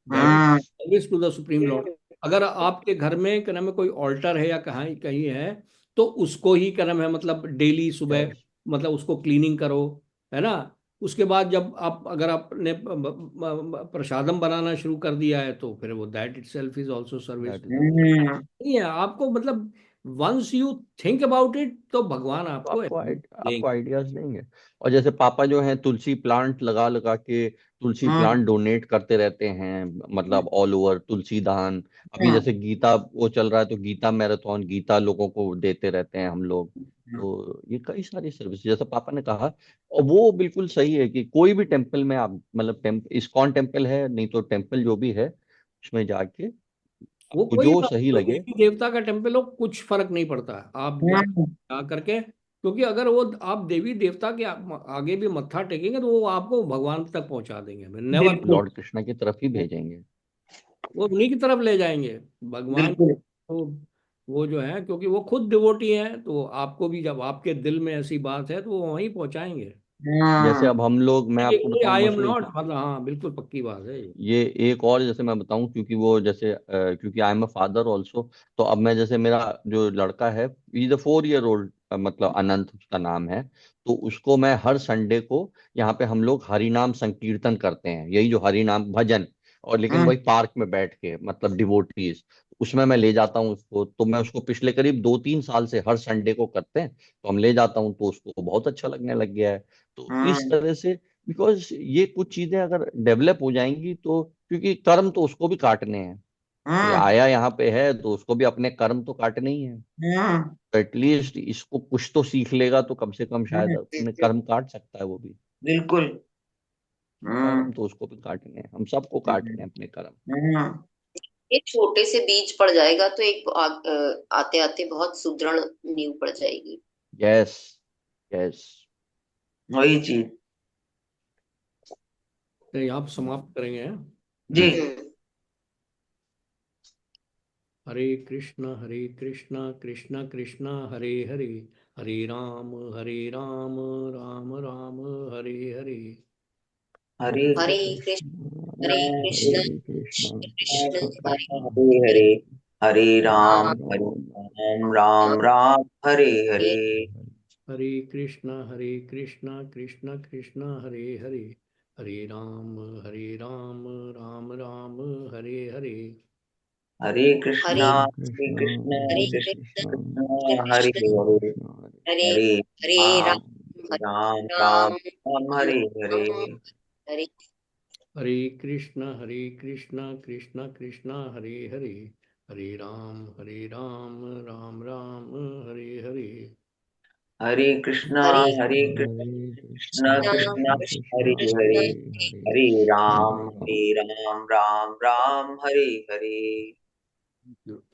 that is hmm, service to the supreme lord. अगर आपके घर में क्रम में कोई ऑल्टर है या कहीं कहीं है तो उसको ही क्रम है मतलब डेली सुबह यस, मतलब उसको क्लीनिंग करो, है ना। उसके बाद जब आप अगर आपने प्रसादम बनाना शुरू कर दिया है तो फिर वो that itself is also service. That is also. नहीं है आपको मतलब once you think about it तो भगवान तो आपको आपको देंगे। आपको आइडियाज देंगे। और जैसे पापा जो हैं तुलसी प्लांट लगा लगा के तुलसी प्लांट डोनेट करते रहते हैं, मतलब ऑल ओवर तुलसी दान। अभी जैसे गीता वो चल रहा है तो गीता मैराथन, गीता लोगों को देते रहते हैं हम लोग। तो ये कई सारी सर्विस जैसे पापा ने कहा, और वो बिल्कुल सही है कि कोई भी टेम्पल में आप मतलब इस्कॉन टेम्पल है, नहीं तो टेम्पल जो भी है उसमें जाके वो आपको कोई जो सही कोई लगे। देवी देवता का टेम्पल हो कुछ फर्क नहीं पड़ता है आप जा करके, क्योंकि अगर वो आप देवी देवता के आगे भी मत्था टेकेंगे तो वो आपको भगवान तक पहुंचा देंगे, नेवर। बिल्कुल लॉर्ड कृष्णा की तरफ ही भेजेंगे। वो उन्हीं की तरफ ले जाएंगे भगवान बिल्कुल। को। वो जो है क्योंकि वो खुद डिवोटी है तो आपको भी जब आपके दिल में ऐसी बात है तो वो वहीं पहुंचाएंगे। जैसे अब हम लोग, मैं आपको बताऊं आई एम मोस्टली, नॉट मतलब हाँ बिल्कुल पक्की बात है ये। ये एक और जैसे मैं बताऊं, क्योंकि वो जैसे क्योंकि I am a father also. तो अब मैं जैसे मेरा जो लड़का है, इज अ 4 ईयर ओल्ड, मतलब अनंत उसका नाम है। तो उसको मैं हर संडे को, यहाँ पे हम लोग हरि नाम संकीर्तन करते हैं, यही जो हरि नाम भजन, और लेकिन वही पार्क में बैठ के मतलब डिवोटीज, उसमें मैं ले जाता हूँ उसको। तो मैं उसको पिछले करीब 2-3 साल से हर संडे को करते हैं, तो हम ले जाता हूँ तो उसको बहुत अच्छा लगने लग गया है। तो इस तरह से, बिकॉज ये कुछ चीजें अगर डेवलप हो जाएंगी तो, क्योंकि कर्म तो उसको भी काटने हैं। ये आया यहाँ पे है तो उसको भी अपने कर्म तो काटने ही है। तो एटलीस्ट इसको कुछ तो सीख लेगा तो कम से कम शायद अपने कर्म काट सकता है वो भी। बिल्कुल। कर्म तो उसको भी काटने हैं, हम सबको काटने हैं अपने कर्म। एक छोटे से बीज पड़ जाएगा तो एक आते आते बहुत सुदृढ़ नींव पड़ जाएगी। Yes, yes. वही चीज। तो यहाँ पे समाप्त करेंगे हैं? जी। जी। हरे कृष्णा कृष्णा कृष्णा हरे हरे, हरे राम राम राम हरे हरे। हरे हरे कृष्ण हरे हरे कृष्ण कृष्णा कृष्ण कृष्ण हरे कृष्ण हरे हरे, हरे राम राम राम राम हरे हरे हरे। हरे कृष्णा कृष्णा कृष्णा हरे हरे, हरे राम राम राम हरे हरे। हरे कृष्णा हरे कृष्ण हरे हरे कृष्ण कृष्णा कृष्ण कृष्ण हरे कृष्ण हरे, हरे हरे हरे राम राम हरे राम राम राम राम हरे हरे। राम हरे हरे कृष्णा कृष्णा कृष्णा हरे हरे, हरे राम राम राम हरे हरे। हरे हरे हरे कृष्ण कृष्णा कृष्ण कृष्णा कृष्ण हरे कृष्णा हरे, कृष्ण हरे हरे, हरे हरे राम। राम राम राम हरे हरे। कृष्ण।